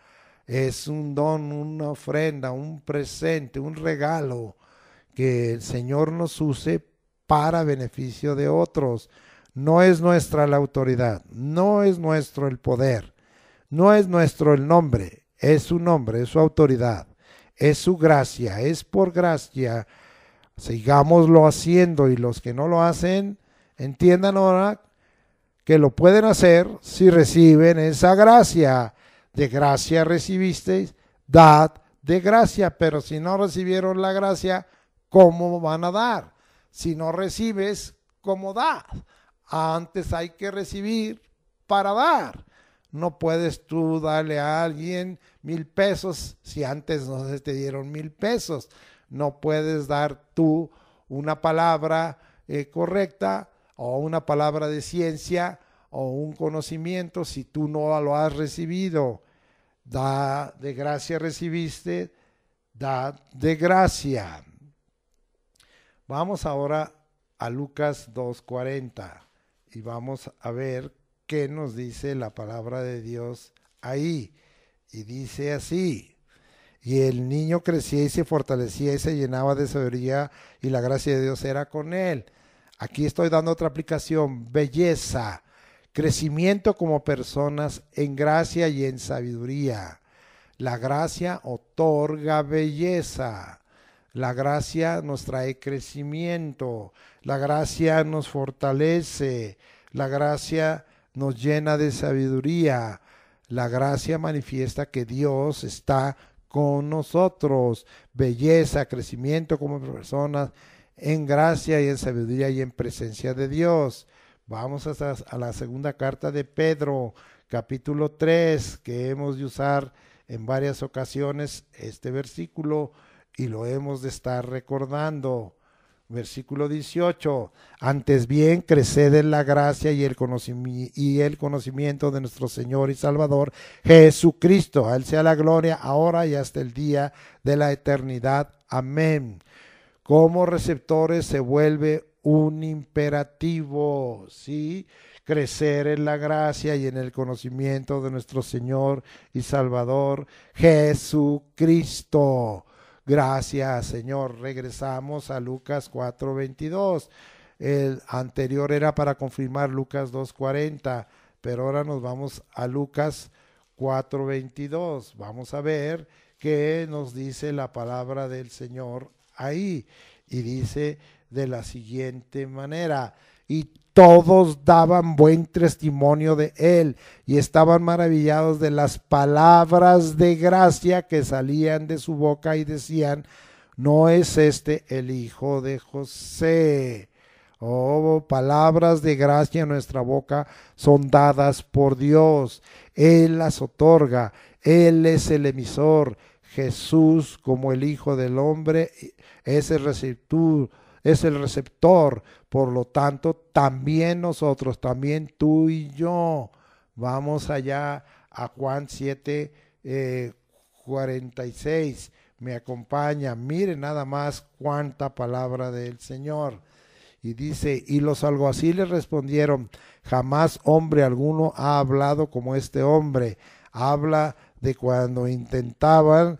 Speaker 1: es un don, una ofrenda, un presente, un regalo que el Señor nos use para beneficio de otros. No es nuestra la autoridad, no es nuestro el poder, no es nuestro el nombre, es su nombre, es su autoridad, es su gracia, es por gracia. Sigámoslo haciendo, y los que no lo hacen, entiendan ahora que lo pueden hacer si reciben esa gracia. De gracia recibisteis, dad de gracia, pero si no recibieron la gracia, ¿cómo van a dar? Si no recibes, ¿cómo das? Antes hay que recibir para dar. No puedes tú darle a alguien 1,000 pesos si antes no se te dieron 1,000 pesos. No puedes dar tú una palabra correcta o una palabra de ciencia o un conocimiento si tú no lo has recibido. Da de gracia recibiste, da de gracia. Vamos ahora a Lucas 2:40 y vamos a ver qué nos dice la palabra de Dios ahí. Y dice así: y el niño crecía y se fortalecía y se llenaba de sabiduría, y la gracia de Dios era con él. Aquí estoy dando otra aplicación: belleza, crecimiento como personas en gracia y en sabiduría. La gracia otorga belleza. La gracia nos trae crecimiento. La gracia nos fortalece. La gracia nos llena de sabiduría. La gracia manifiesta que Dios está con nosotros. Belleza, crecimiento como personas en gracia y en sabiduría y en presencia de Dios. Vamos a la segunda carta de Pedro, capítulo 3, que hemos de usar en varias ocasiones este versículo y lo hemos de estar recordando. Versículo 18: antes bien, creced en la gracia y el conocimiento de nuestro Señor y Salvador Jesucristo. A Él sea la gloria ahora y hasta el día de la eternidad. Amén. Como receptores se vuelve un imperativo, ¿sí? Crecer en la gracia y en el conocimiento de nuestro Señor y Salvador Jesucristo. Gracias, Señor. Regresamos a Lucas 4:22. El anterior era para confirmar Lucas 2:40, pero ahora nos vamos a Lucas 4:22. Vamos a ver qué nos dice la palabra del Señor ahí. Y dice de la siguiente manera: y todos daban buen testimonio de él y estaban maravillados de las palabras de gracia que salían de su boca y decían: ¿no es este el hijo de José? Oh, palabras de gracia en nuestra boca son dadas por Dios. Él las otorga. Él es el emisor. Jesús, como el Hijo del Hombre, es el receptor. Por lo tanto, también nosotros, también tú y yo. Vamos allá a Juan 7:46. Me acompaña. Miren nada más cuánta palabra del Señor. Y dice: y los alguaciles respondieron: jamás hombre alguno ha hablado como este hombre. Habla de cuando intentaban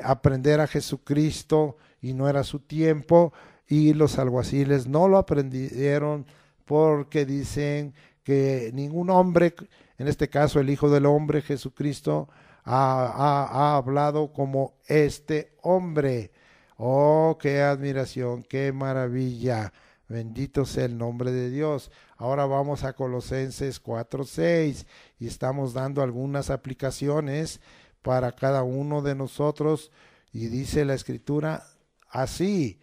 Speaker 1: aprender a Jesucristo y no era su tiempo, y los alguaciles no lo aprendieron porque dicen que ningún hombre, en este caso el Hijo del Hombre Jesucristo, ha hablado como este hombre. Oh, qué admiración, qué maravilla. Bendito sea el nombre de Dios. Ahora vamos a Colosenses 4:6 y estamos dando algunas aplicaciones para cada uno de nosotros, y dice la Escritura así: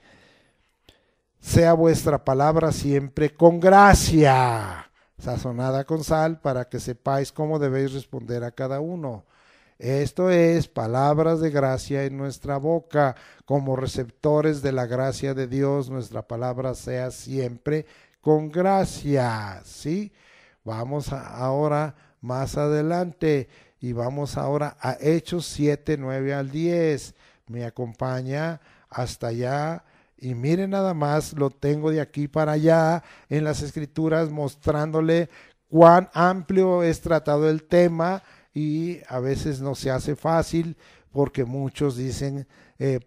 Speaker 1: sea vuestra palabra siempre con gracia, sazonada con sal, para que sepáis cómo debéis responder a cada uno. Esto es palabras de gracia en nuestra boca, como receptores de la gracia de Dios. Nuestra palabra sea siempre con gracia, ¿sí? Vamos ahora más adelante y vamos ahora a Hechos 7:9-10. Me acompaña hasta allá y miren nada más, lo tengo de aquí para allá en las Escrituras mostrándole cuán amplio es tratado el tema y a veces no se hace fácil porque muchos dicen,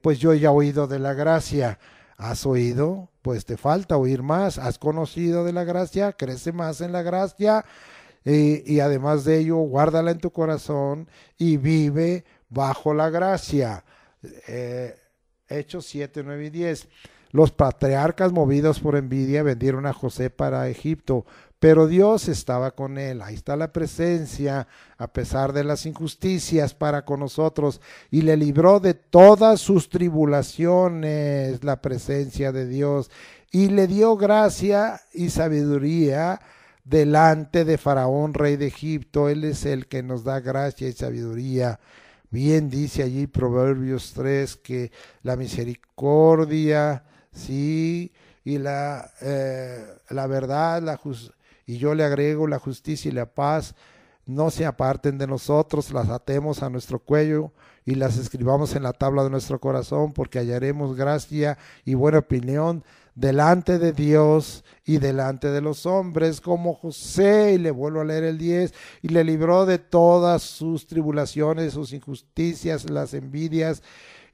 Speaker 1: pues yo ya he oído de la gracia. ¿Has oído? Pues te falta oír más. ¿Has conocido de la gracia? Crece más en la gracia. Y además de ello, guárdala en tu corazón y vive bajo la gracia. Hechos 7, 9 y 10. Los patriarcas, movidos por envidia, vendieron a José para Egipto, pero Dios estaba con él. Ahí está la presencia, a pesar de las injusticias para con nosotros, y le libró de todas sus tribulaciones, la presencia de Dios, y le dio gracia y sabiduría delante de Faraón, rey de Egipto. Él es el que nos da gracia y sabiduría. Bien dice allí Proverbios 3 que la misericordia, sí, y la verdad, y yo le agrego la justicia y la paz, no se aparten de nosotros, las atemos a nuestro cuello y las escribamos en la tabla de nuestro corazón, porque hallaremos gracia y buena opinión delante de Dios y delante de los hombres, como José. Y le vuelvo a leer el 10, y le libró de todas sus tribulaciones, sus injusticias, las envidias,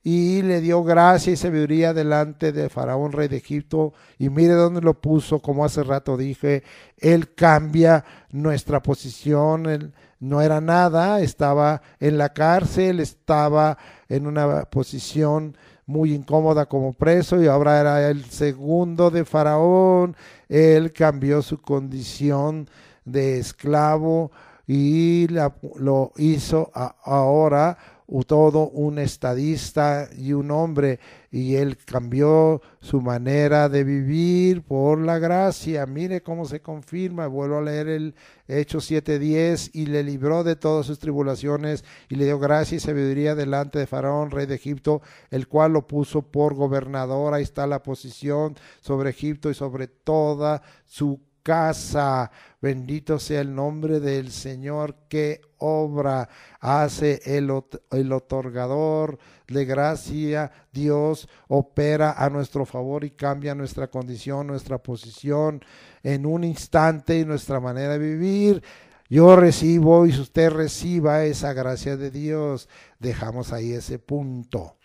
Speaker 1: y le dio gracia y sabiduría delante de Faraón, rey de Egipto. Y mire dónde lo puso, como hace rato dije, él cambia nuestra posición. Él no era nada, estaba en la cárcel, estaba en una posición muy incómoda como preso, y ahora era el segundo de Faraón. Él cambió su condición de esclavo y lo hizo ahora todo un estadista y un hombre, y él cambió su manera de vivir por la gracia. Mire cómo se confirma. Vuelvo a leer el Hechos 7:10, y le libró de todas sus tribulaciones y le dio gracia y sabiduría delante de Faraón, rey de Egipto, el cual lo puso por gobernador. Ahí está la posición sobre Egipto y sobre toda su casa. Bendito sea el nombre del Señor. Que obra hace el otorgador de gracia. Dios opera a nuestro favor y cambia nuestra condición, nuestra posición en un instante, y nuestra manera de vivir. Yo recibo, y usted reciba esa gracia de Dios. Dejamos ahí ese punto.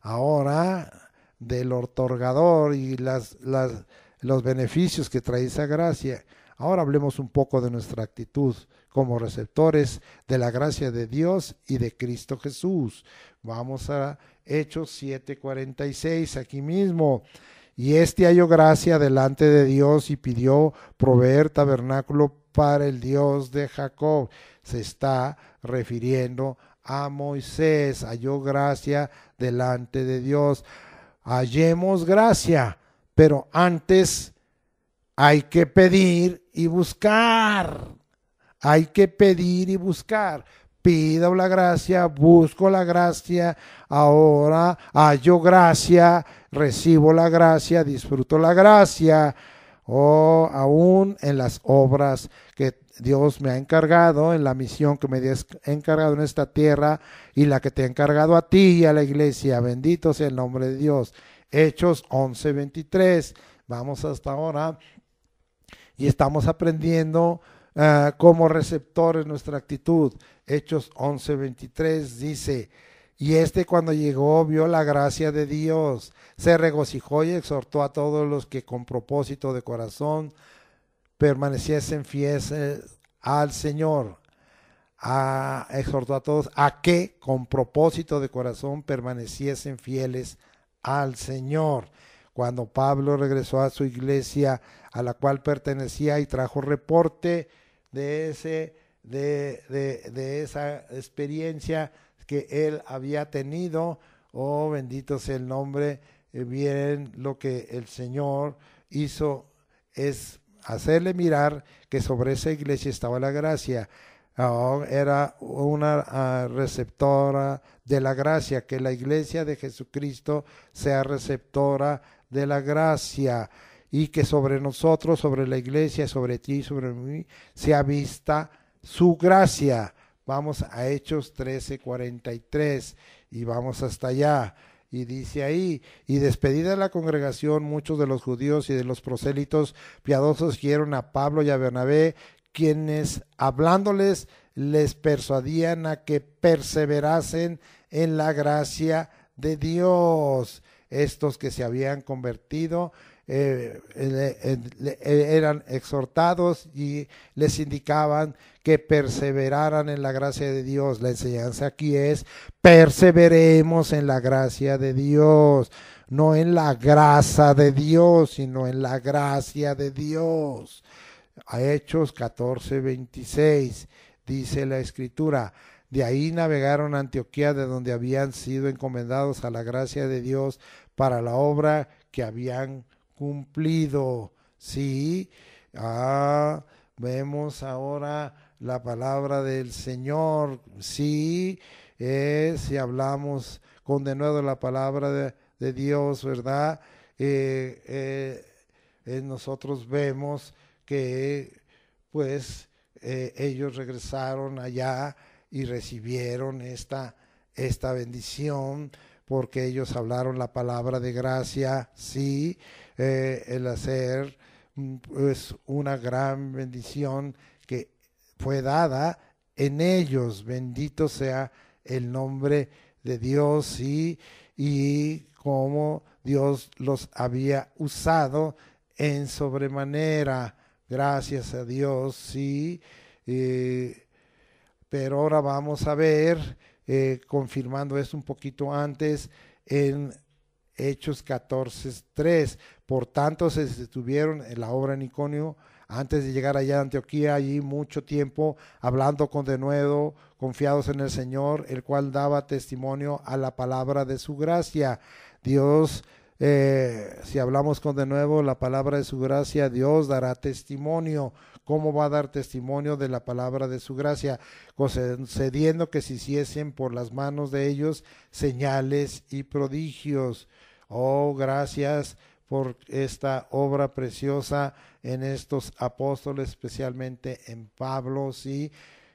Speaker 1: Ahora, del otorgador y los beneficios que trae esa gracia. Ahora hablemos un poco de nuestra actitud como receptores de la gracia de Dios y de Cristo Jesús. Vamos a Hechos 7:46, aquí mismo. Y halló gracia delante de Dios y pidió proveer tabernáculo para el Dios de Jacob. Se está refiriendo a Moisés. Halló gracia delante de Dios. Hallemos gracia, pero antes hay que pedir y buscar. Hay que pedir y buscar. Pido la gracia, busco la gracia, ahora hallo gracia, recibo la gracia, disfruto la gracia, o aún en las obras que Dios me ha encargado, en la misión que me ha encargado en esta tierra, y la que te ha encargado a ti y a la iglesia. Bendito sea el nombre de Dios. Hechos 11:23. Vamos hasta ahora y estamos aprendiendo como receptores nuestra actitud. Hechos 11:23 dice: y cuando llegó vio la gracia de Dios, se regocijó y exhortó a todos los que con propósito de corazón permaneciesen fieles al Señor. Exhortó a todos a que con propósito de corazón permaneciesen fieles al Señor. Cuando Pablo regresó a su iglesia a la cual pertenecía y trajo reporte de esa experiencia que él había tenido, oh bendito sea el nombre, bien lo que el Señor hizo es hacerle mirar que sobre esa iglesia estaba la gracia. Era una receptora de la gracia, que la iglesia de Jesucristo sea receptora de la gracia, y que sobre nosotros, sobre la iglesia, sobre ti, sobre mí, sea vista su gracia. Vamos a Hechos 13:43 y vamos hasta allá. Y dice ahí: y despedida la congregación, muchos de los judíos y de los prosélitos piadosos siguieron a Pablo y a Bernabé, quienes hablándoles les persuadían a que perseverasen en la gracia de Dios. Estos que se habían convertido eran exhortados y les indicaban que perseveraran en la gracia de Dios. La enseñanza aquí es: perseveremos en la gracia de Dios, no en la grasa de Dios, sino en la gracia de Dios. A Hechos 14:26 dice la Escritura: de ahí navegaron a Antioquía, de donde habían sido encomendados a la gracia de Dios para la obra que habían cumplido. Sí, vemos ahora la palabra del Señor. Sí, si hablamos con de nuevo la palabra de Dios, ¿verdad? Nosotros vemos que pues ellos regresaron allá y recibieron esta bendición, porque ellos hablaron la palabra de gracia. Sí, el hacer es una gran bendición que fue dada en ellos. Bendito sea el nombre de Dios. Sí, y como Dios los había usado en sobremanera. Gracias a Dios. Sí, pero ahora vamos a ver, confirmando esto un poquito antes, en Hechos 14:3. Por tanto, se detuvieron en la obra en Iconio antes de llegar allá a Antioquía, allí mucho tiempo, hablando con denuedo, confiados en el Señor, el cual daba testimonio a la palabra de su gracia. Dios, si hablamos con de nuevo la palabra de su gracia, Dios dará testimonio. ¿Cómo va a dar testimonio de la palabra de su gracia? Concediendo que se hiciesen por las manos de ellos señales y prodigios. Oh, gracias por esta obra preciosa en estos apóstoles, especialmente en Pablo, sí,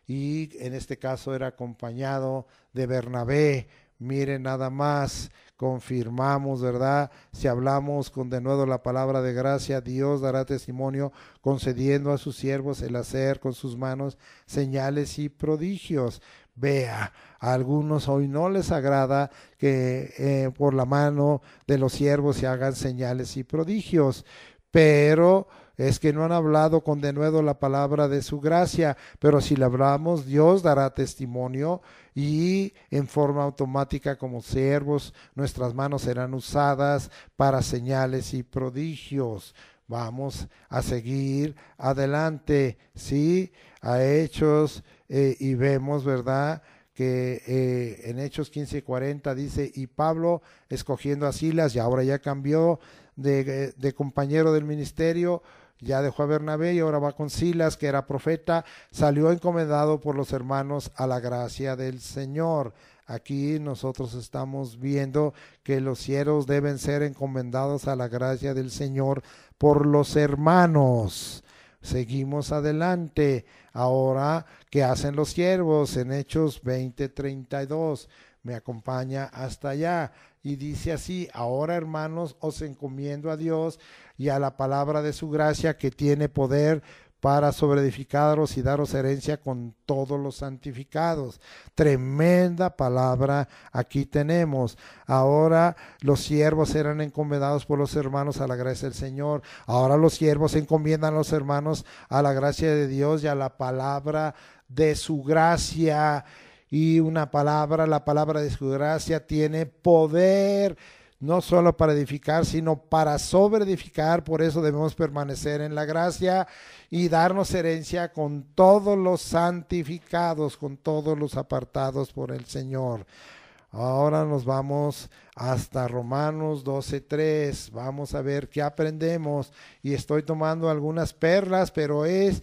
Speaker 1: y en este caso era acompañado de Bernabé. Miren nada más, confirmamos, ¿verdad? Si hablamos con de nuevo la palabra de gracia, Dios dará testimonio concediendo a sus siervos el hacer con sus manos señales y prodigios. Vea, a algunos hoy no les agrada que por la mano de los siervos se hagan señales y prodigios, pero es que no han hablado con denuedo la palabra de su gracia. Pero si le hablamos, Dios dará testimonio, y en forma automática como siervos nuestras manos serán usadas para señales y prodigios. Vamos a seguir adelante, sí, a Hechos, y vemos, ¿verdad?, que en Hechos 15:40 dice: y Pablo, escogiendo a Silas, y ahora ya cambió de compañero del ministerio, ya dejó a Bernabé y ahora va con Silas, que era profeta, salió encomendado por los hermanos a la gracia del Señor. Aquí nosotros estamos viendo que los siervos deben ser encomendados a la gracia del Señor por los hermanos. Seguimos adelante. Ahora, ¿qué hacen los siervos? En Hechos 20:32. Me acompaña hasta allá. Y dice así: ahora, hermanos, os encomiendo a Dios y a la palabra de su gracia, que tiene poder para sobreedificaros y daros herencia con todos los santificados. Tremenda palabra aquí tenemos. Ahora los siervos eran encomendados por los hermanos a la gracia del Señor. Ahora los siervos encomiendan a los hermanos a la gracia de Dios y a la palabra de su gracia. Y una palabra, la palabra de su gracia, tiene poder no solo para edificar, sino para sobreedificar. Por eso debemos permanecer en la gracia y darnos herencia con todos los santificados, con todos los apartados por el Señor. Ahora nos vamos hasta Romanos 12:3. Vamos a ver qué aprendemos. Y estoy tomando algunas perlas, pero es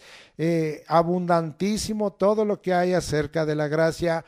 Speaker 1: abundantísimo todo lo que hay acerca de la gracia,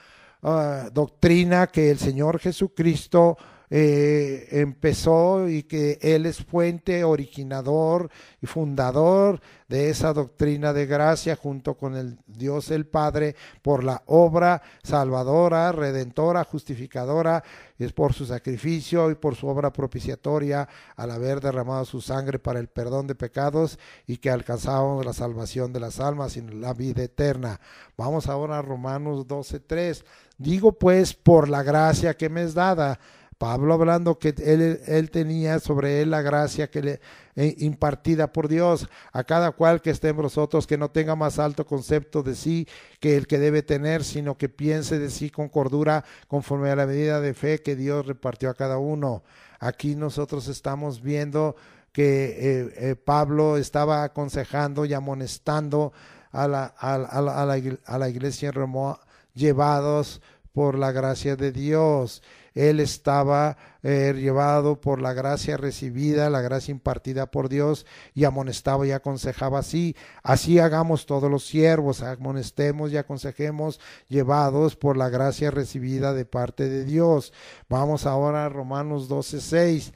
Speaker 1: doctrina que el Señor Jesucristo empezó y que Él es fuente, originador y fundador de esa doctrina de gracia junto con el Dios el Padre por la obra salvadora, redentora, justificadora, es por su sacrificio y por su obra propiciatoria al haber derramado su sangre para el perdón de pecados y que alcanzamos la salvación de las almas y la vida eterna. Vamos ahora a Romanos 12:3. Digo pues por la gracia que me es dada. Pablo hablando que él tenía sobre él la gracia que le impartida por Dios a cada cual que esté en vosotros, que no tenga más alto concepto de sí que el que debe tener, sino que piense de sí con cordura conforme a la medida de fe que Dios repartió a cada uno. Aquí nosotros estamos viendo que Pablo estaba aconsejando y amonestando a la iglesia en Roma, llevados por la gracia de Dios. Él estaba llevado por la gracia recibida, la gracia impartida por Dios, y amonestaba y aconsejaba así. Así hagamos todos los siervos, amonestemos y aconsejemos, llevados por la gracia recibida de parte de Dios. Vamos ahora a Romanos 12:6.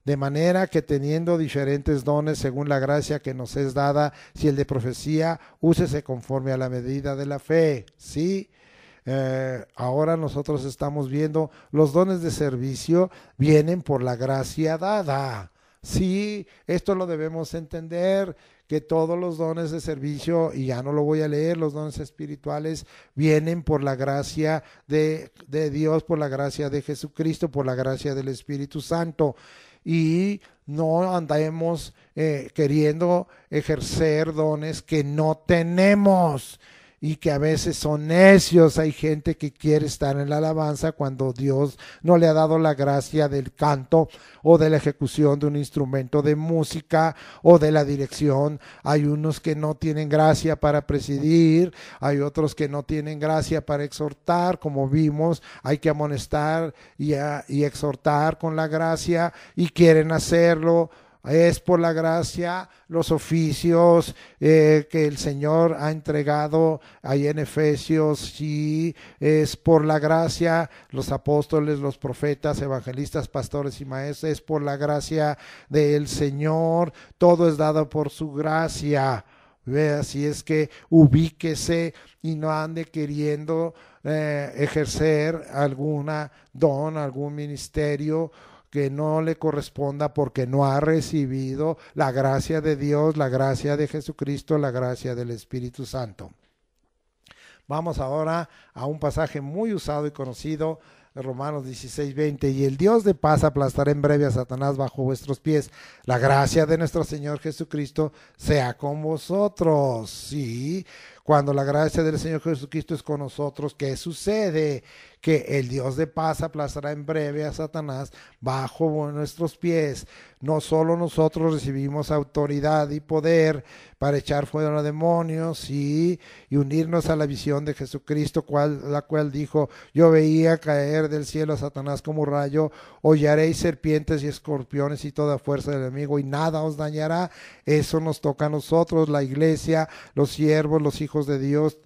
Speaker 1: De manera que teniendo diferentes dones según la gracia que nos es dada, si el de profecía, úsese conforme a la medida de la fe. ¿Sí? Ahora nosotros estamos viendo los dones de servicio vienen por la gracia dada. Sí, esto lo debemos entender, que todos los dones de servicio, y ya no lo voy a leer, los dones espirituales vienen por la gracia de Dios, por la gracia de Jesucristo, por la gracia del Espíritu Santo. Y no andemos queriendo ejercer dones que no tenemos y que a veces son necios. Hay gente que quiere estar en la alabanza cuando Dios no le ha dado la gracia del canto o de la ejecución de un instrumento de música o de la dirección. Hay unos que no tienen gracia para presidir, hay otros que no tienen gracia para exhortar. Como vimos, hay que amonestar y exhortar con la gracia, y quieren hacerlo. Es por la gracia, los oficios que el Señor ha entregado ahí en Efesios, sí, es por la gracia, los apóstoles, los profetas, evangelistas, pastores y maestros, es por la gracia del Señor, todo es dado por su gracia. Así es que ubíquese y no ande queriendo ejercer alguna don, algún ministerio que no le corresponda, porque no ha recibido la gracia de Dios, la gracia de Jesucristo, la gracia del Espíritu Santo. Vamos ahora a un pasaje muy usado y conocido, Romanos 16:20. Y el Dios de paz aplastará en breve a Satanás bajo vuestros pies. La gracia de nuestro Señor Jesucristo sea con vosotros. Sí, cuando la gracia del Señor Jesucristo es con nosotros, ¿qué sucede? Que el Dios de paz aplastará en breve a Satanás bajo nuestros pies. No solo nosotros recibimos autoridad y poder para echar fuera a demonios y unirnos a la visión de Jesucristo, la cual dijo: yo veía caer del cielo a Satanás como rayo, hollaréis serpientes y escorpiones y toda fuerza del enemigo y nada os dañará. Eso nos toca a nosotros, la iglesia, los siervos, los hijos de Dios.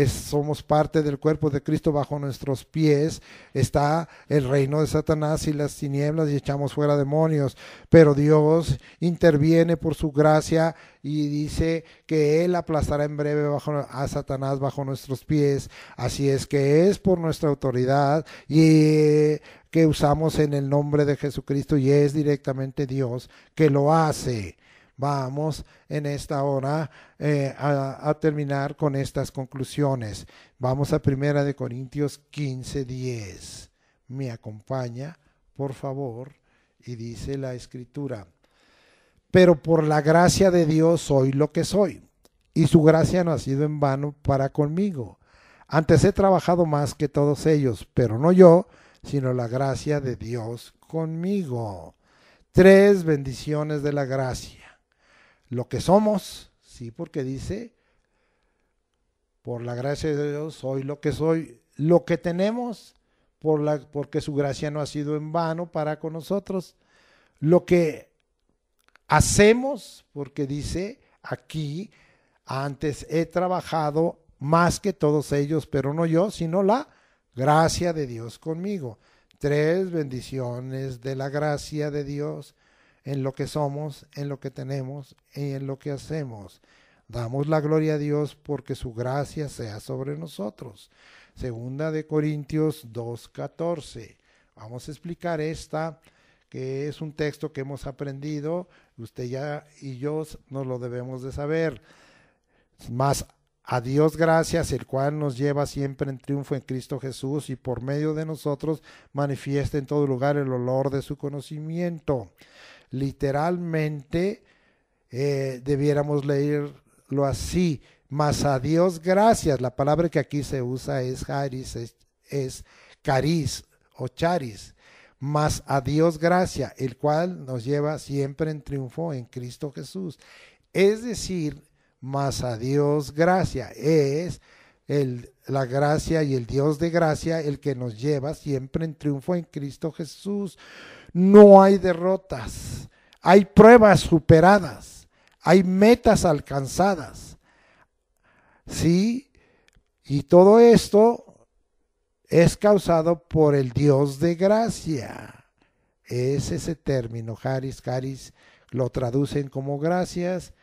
Speaker 1: Somos parte del cuerpo de Cristo. Bajo nuestros pies está el reino de Satanás y las tinieblas, y echamos fuera demonios, pero Dios interviene por su gracia y dice que Él aplastará en breve a Satanás bajo nuestros pies. Así es que es por nuestra autoridad y que usamos en el nombre de Jesucristo, y es directamente Dios que lo hace. Vamos en esta hora a terminar con estas conclusiones. Vamos a 1 Corintios 15:10. Me acompaña, por favor, y dice la Escritura: pero por la gracia de Dios soy lo que soy, y su gracia no ha sido en vano para conmigo. Antes he trabajado más que todos ellos, pero no yo, sino la gracia de Dios conmigo. 3 bendiciones de la gracia. Lo que somos, sí, porque dice, por la gracia de Dios soy lo que soy. Lo que tenemos, porque su gracia no ha sido en vano para con nosotros. Lo que hacemos, porque dice aquí, antes he trabajado más que todos ellos, pero no yo, sino la gracia de Dios conmigo. 3 bendiciones de la gracia de Dios en lo que somos, en lo que tenemos y en lo que hacemos. Damos la gloria a Dios porque su gracia sea sobre nosotros. Segunda de Corintios 2:14. Vamos a explicar esta, que es un texto que hemos aprendido, usted ya y yo nos lo debemos de saber. Mas a Dios gracias, el cual nos lleva siempre en triunfo en Cristo Jesús y por medio de nosotros manifiesta en todo lugar el olor de su conocimiento. Literalmente debiéramos leerlo así: mas a Dios gracias. La palabra que aquí se usa es charis, es caris o charis. Mas a Dios gracia, el cual nos lleva siempre en triunfo en Cristo Jesús. Es decir, mas a Dios gracia, es la gracia y el Dios de gracia el que nos lleva siempre en triunfo en Cristo Jesús. No hay derrotas, hay pruebas superadas, hay metas alcanzadas. Sí, y todo esto es causado por el Dios de gracia. Es ese término, charis, caris, lo traducen como gracias.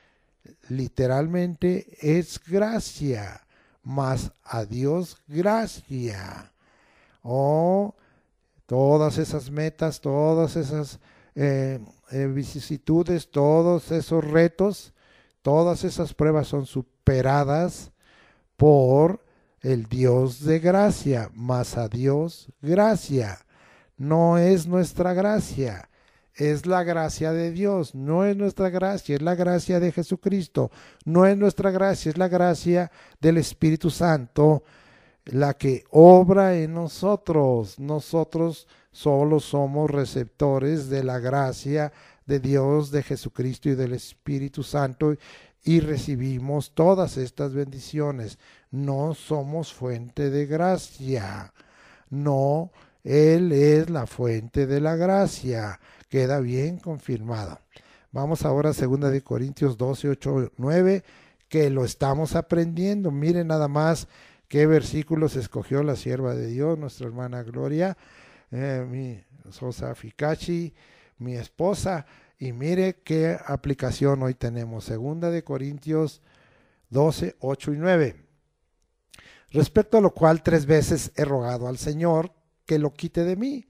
Speaker 1: Literalmente es gracia, mas a Dios gracia. Todas esas metas, todas esas vicisitudes, todos esos retos, todas esas pruebas son superadas por el Dios de gracia, mas a Dios gracia. No es nuestra gracia, es la gracia de Dios. No es nuestra gracia, es la gracia de Jesucristo. No es nuestra gracia, es la gracia del Espíritu Santo, la que obra en nosotros. Nosotros solo somos receptores de la gracia de Dios, de Jesucristo y del Espíritu Santo, y recibimos todas estas bendiciones. No somos fuente de gracia. No, Él es la fuente de la gracia. Queda bien confirmado. Vamos ahora a 2 de Corintios 12, 8, 9, que lo estamos aprendiendo. Miren nada más qué versículos escogió la sierva de Dios, nuestra hermana Gloria, mi Sosa Ficachi, mi esposa, y mire qué aplicación hoy tenemos. 2 de Corintios 12, 8 y 9. Respecto a lo cual 3 veces he rogado al Señor que lo quite de mí,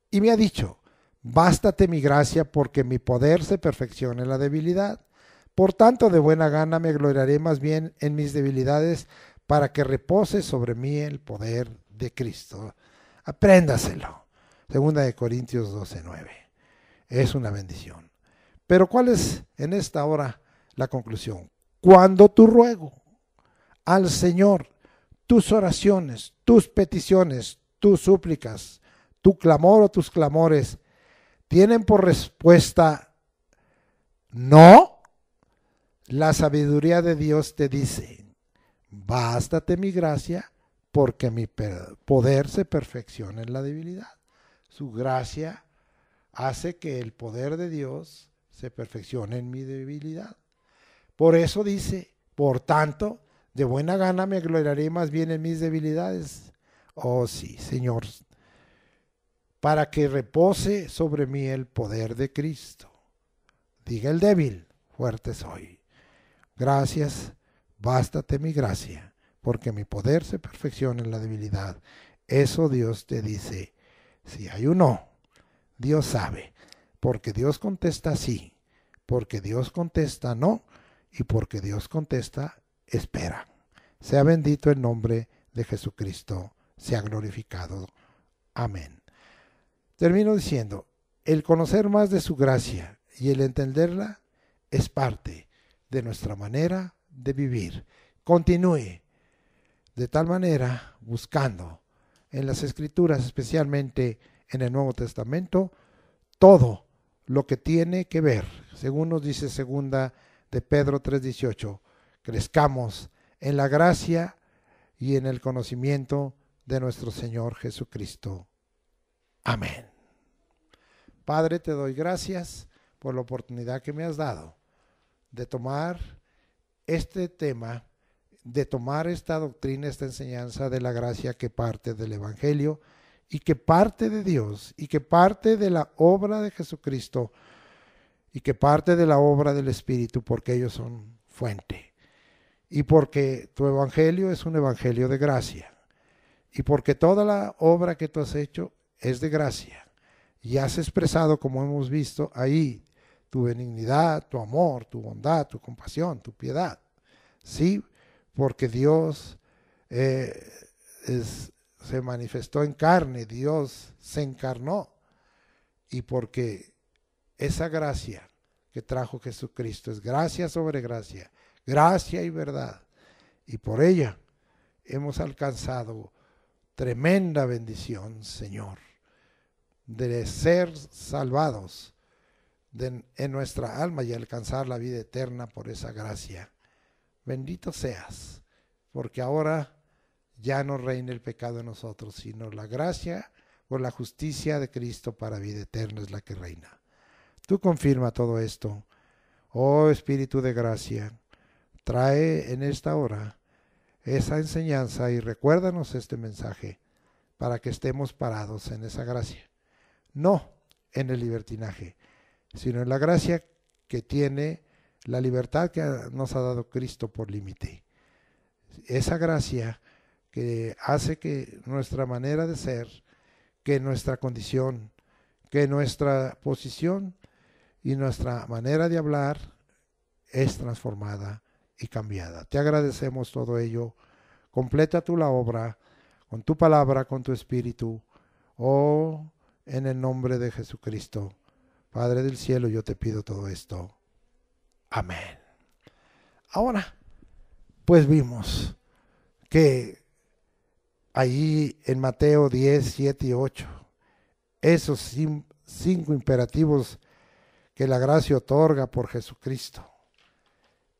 Speaker 1: y me ha dicho: bástate mi gracia, porque mi poder se perfecciona en la debilidad. Por tanto, de buena gana me gloriaré más bien en mis debilidades, para que repose sobre mí el poder de Cristo. Apréndaselo. 2 de Corintios 12:9. Es una bendición. Pero ¿cuál es en esta hora la conclusión? Cuando tu ruego al Señor, tus oraciones, tus peticiones, tus súplicas, tu clamor o tus clamores tienen por respuesta no, la sabiduría de Dios te dice: bástate mi gracia, porque mi poder se perfecciona en la debilidad. Su gracia hace que el poder de Dios se perfeccione en mi debilidad. Por eso dice: por tanto, de buena gana me gloriaré más bien en mis debilidades. Oh sí, Señor, para que repose sobre mí el poder de Cristo. Diga el débil: fuerte soy. Gracias, bástate mi gracia, porque mi poder se perfecciona en la debilidad. Eso Dios te dice. Si hay un no, Dios sabe, porque Dios contesta sí, porque Dios contesta no, y porque Dios contesta espera. Sea bendito el nombre de Jesucristo, sea glorificado. Amén. Termino diciendo: el conocer más de su gracia y el entenderla es parte de nuestra manera de vivir. Continúe de tal manera buscando en las Escrituras, especialmente en el Nuevo Testamento, todo lo que tiene que ver, según nos dice 2 de Pedro 3:18, crezcamos en la gracia y en el conocimiento de nuestro Señor Jesucristo. Amén. Padre, te doy gracias por la oportunidad que me has dado de tomar este tema, de tomar esta doctrina, esta enseñanza de la gracia que parte del Evangelio, y que parte de Dios y que parte de la obra de Jesucristo y que parte de la obra del Espíritu, porque ellos son fuente y porque tu evangelio es un evangelio de gracia y porque toda la obra que tú has hecho es de gracia y has expresado, como hemos visto ahí, tu benignidad, tu amor, tu bondad, tu compasión, tu piedad. Sí, porque Dios se manifestó en carne, Dios se encarnó y porque esa gracia que trajo Jesucristo es gracia sobre gracia, gracia y verdad, y por ella hemos alcanzado tremenda bendición, Señor, de ser salvados en nuestra alma y alcanzar la vida eterna por esa gracia. Bendito seas, porque ahora ya no reina el pecado en nosotros, sino la gracia o la justicia de Cristo para vida eterna es la que reina. Tú confirma todo esto, oh Espíritu de gracia, trae en esta hora esa enseñanza y recuérdanos este mensaje para que estemos parados en esa gracia, no en el libertinaje, sino en la gracia que tiene la libertad que nos ha dado Cristo por límite. Esa gracia que hace que nuestra manera de ser, que nuestra condición, que nuestra posición y nuestra manera de hablar es transformada y cambiada. Te agradecemos todo ello. Completa tú la obra con tu palabra, con tu espíritu. Oh, en el nombre de Jesucristo, Padre del cielo, yo te pido todo esto. Amén. Ahora, pues vimos que ahí en Mateo 10, 7 y 8, esos 5 imperativos que la gracia otorga por Jesucristo.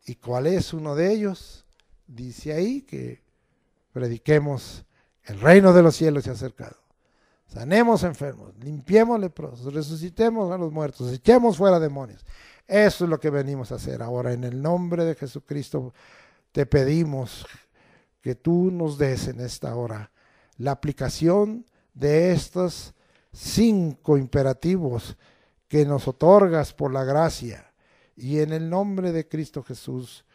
Speaker 1: ¿Y cuál es uno de ellos? Dice ahí que prediquemos el reino de los cielos se ha acercado. Sanemos enfermos, limpiemos leprosos, resucitemos a los muertos, echemos fuera demonios. Eso es lo que venimos a hacer ahora. En el nombre de Jesucristo te pedimos que tú nos des en esta hora la aplicación de estos 5 imperativos que nos otorgas por la gracia. Y en el nombre de Cristo Jesús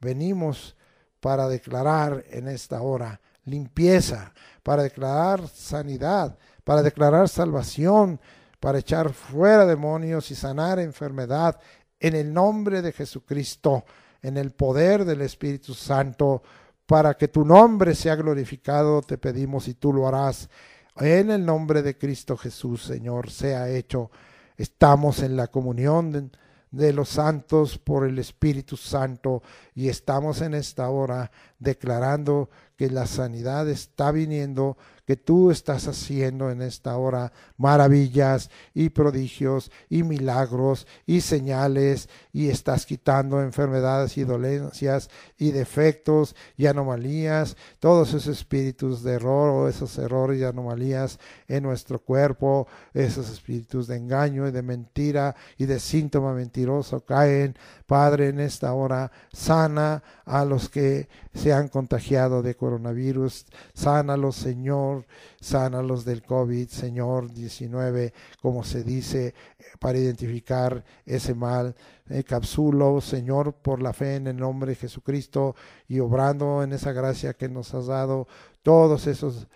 Speaker 1: venimos para declarar en esta hora limpieza, para declarar sanidad, para declarar salvación, para echar fuera demonios y sanar enfermedad en el nombre de Jesucristo, en el poder del Espíritu Santo, para que tu nombre sea glorificado, te pedimos y tú lo harás. En el nombre de Cristo Jesús, Señor, sea hecho. Estamos en la comunión de los santos por el Espíritu Santo y estamos en esta hora declarando que la sanidad está viniendo, que tú estás haciendo en esta hora maravillas y prodigios y milagros y señales y estás quitando enfermedades y dolencias y defectos y anomalías, todos esos espíritus de error o esos errores y anomalías en nuestro cuerpo, esos espíritus de engaño y de mentira y de síntoma mentiroso caen. Padre, en esta hora sana a los que se han contagiado de coronavirus, sánalos, Señor, sánalos del COVID, Señor, 19, como se dice, para identificar ese mal. Encapsulo, Señor, por la fe en el nombre de Jesucristo y obrando en esa gracia que nos has dado, todos esos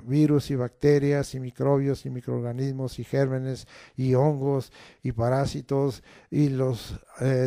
Speaker 1: virus y bacterias y microbios y microorganismos y gérmenes y hongos y parásitos y los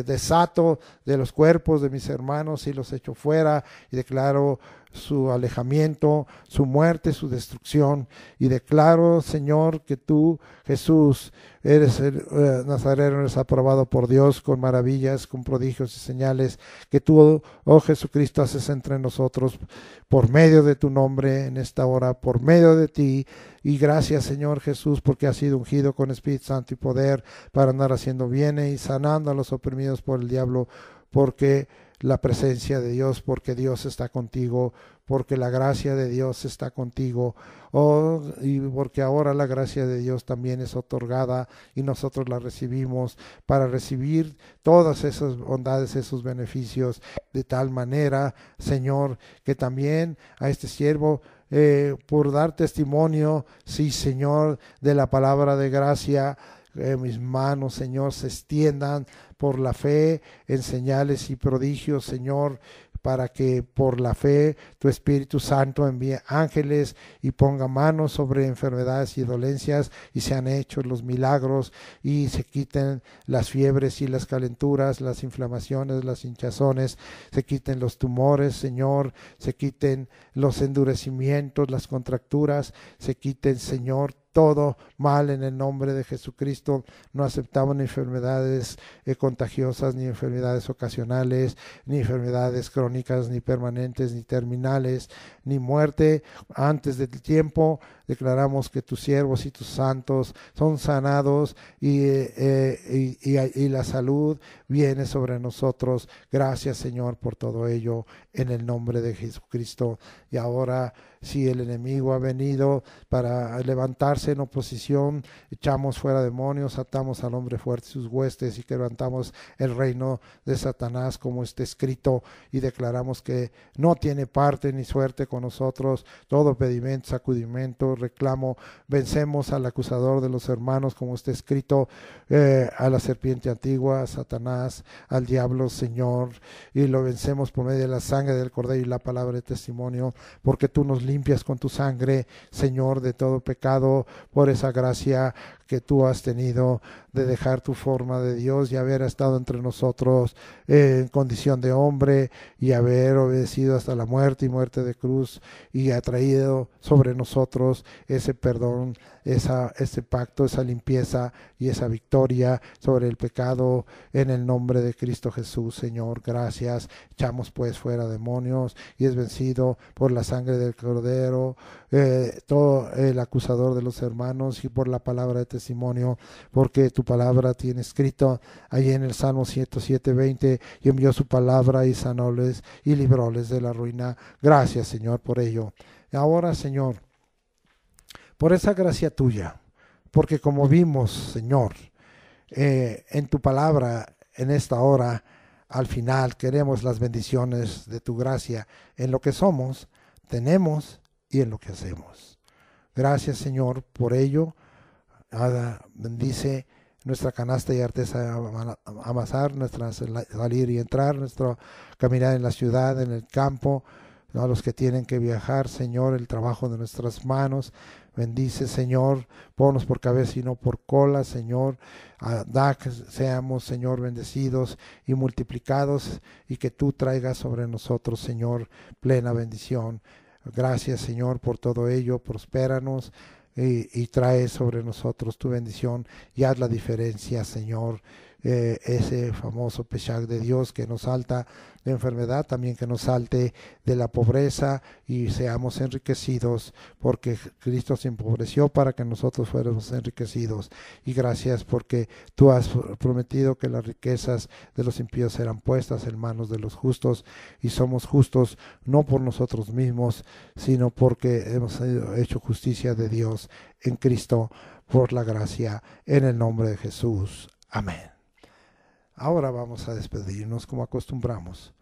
Speaker 1: desato de los cuerpos de mis hermanos y los echo fuera y declaro su alejamiento, su muerte, su destrucción y declaro, Señor, que tú, Jesús, eres el Nazareno, eres aprobado por Dios con maravillas, con prodigios y señales que tú, oh Jesucristo, haces entre nosotros por medio de tu nombre en esta hora, por medio de ti. Y gracias, Señor Jesús, porque has sido ungido con Espíritu Santo y poder para andar haciendo bien y sanando a los oprimidos por el diablo, porque la presencia de Dios, porque Dios está contigo, porque la gracia de Dios está contigo, y porque ahora la gracia de Dios también es otorgada y nosotros la recibimos para recibir todas esas bondades, esos beneficios, de tal manera, Señor, que también a este siervo por dar testimonio, sí, Señor, de la palabra de gracia. Mis manos, Señor, se extiendan por la fe en señales y prodigios, Señor, para que por la fe tu Espíritu Santo envíe ángeles y ponga manos sobre enfermedades y dolencias y sean hechos los milagros y se quiten las fiebres y las calenturas, las inflamaciones, las hinchazones, se quiten los tumores, Señor, se quiten los endurecimientos, las contracturas, se quiten, Señor, todo mal en el nombre de Jesucristo. No aceptamos ni enfermedades contagiosas, ni enfermedades ocasionales, ni enfermedades crónicas, ni permanentes, ni terminales, ni muerte antes del tiempo. Declaramos que tus siervos y tus santos son sanados y la salud viene sobre nosotros. Gracias, Señor, por todo ello en el nombre de Jesucristo. Y ahora, si el enemigo ha venido para levantarse en oposición, echamos fuera demonios, atamos al hombre fuerte y sus huestes y quebrantamos el reino de Satanás, como está escrito, y declaramos que no tiene parte ni suerte con nosotros. Todo pedimento, sacudimiento, reclamo, vencemos al acusador de los hermanos, como está escrito, a la serpiente antigua, a Satanás, al diablo, Señor, y lo vencemos por medio de la sangre del Cordero y la palabra de testimonio, porque tú nos limpias con tu sangre, Señor, de todo pecado, por esa gracia que tú has tenido de dejar tu forma de Dios y haber estado entre nosotros en condición de hombre y haber obedecido hasta la muerte y muerte de cruz, y ha traído sobre nosotros ese perdón, ese pacto, esa limpieza y esa victoria sobre el pecado en el nombre de Cristo Jesús, Señor. Gracias. Echamos pues fuera demonios y es vencido por la sangre del Cordero todo el acusador de los hermanos y por la palabra de testimonio, porque tu palabra tiene escrito allí en el Salmo 107:20, y envió su palabra y sanóles y libróles de la ruina. Gracias, Señor, por ello. Y ahora, Señor, por esa gracia tuya, porque como vimos, Señor, en tu palabra en esta hora, al final queremos las bendiciones de tu gracia en lo que somos, tenemos y en lo que hacemos. Gracias, Señor, por ello. Bendice nuestra canasta y artesa amasar, nuestra salir y entrar, nuestra caminar en la ciudad, en el campo, a los que tienen que viajar, Señor, el trabajo de nuestras manos. Bendice, Señor, ponnos por cabeza y no por cola, Señor. Da que seamos, Señor, bendecidos y multiplicados, y que tú traigas sobre nosotros, Señor, plena bendición. Gracias, Señor, por todo ello. Prospéranos y trae sobre nosotros tu bendición y haz la diferencia, Señor. Ese famoso Pesach de Dios que nos salta de enfermedad, también que nos salte de la pobreza y seamos enriquecidos, porque Cristo se empobreció para que nosotros fuéramos enriquecidos. Y gracias porque tú has prometido que las riquezas de los impíos serán puestas en manos de los justos, y somos justos no por nosotros mismos, sino porque hemos hecho justicia de Dios en Cristo por la gracia, en el nombre de Jesús. Amén. Ahora vamos a despedirnos como acostumbramos.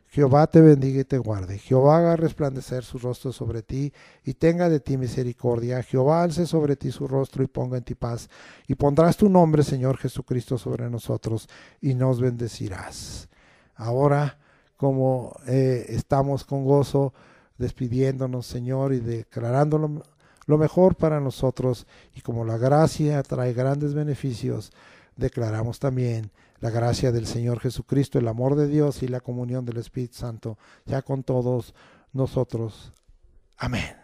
Speaker 1: Jehová te bendiga y te guarde. Jehová haga resplandecer su rostro sobre ti y tenga de ti misericordia. Jehová alce sobre ti su rostro y ponga en ti paz. Y pondrás tu nombre, Señor Jesucristo, sobre nosotros y nos bendecirás. Ahora, como estamos con gozo despidiéndonos, Señor, y declarando lo mejor para nosotros, y como la gracia trae grandes beneficios, declaramos también la gracia del Señor Jesucristo, el amor de Dios y la comunión del Espíritu Santo sea con todos nosotros. Amén.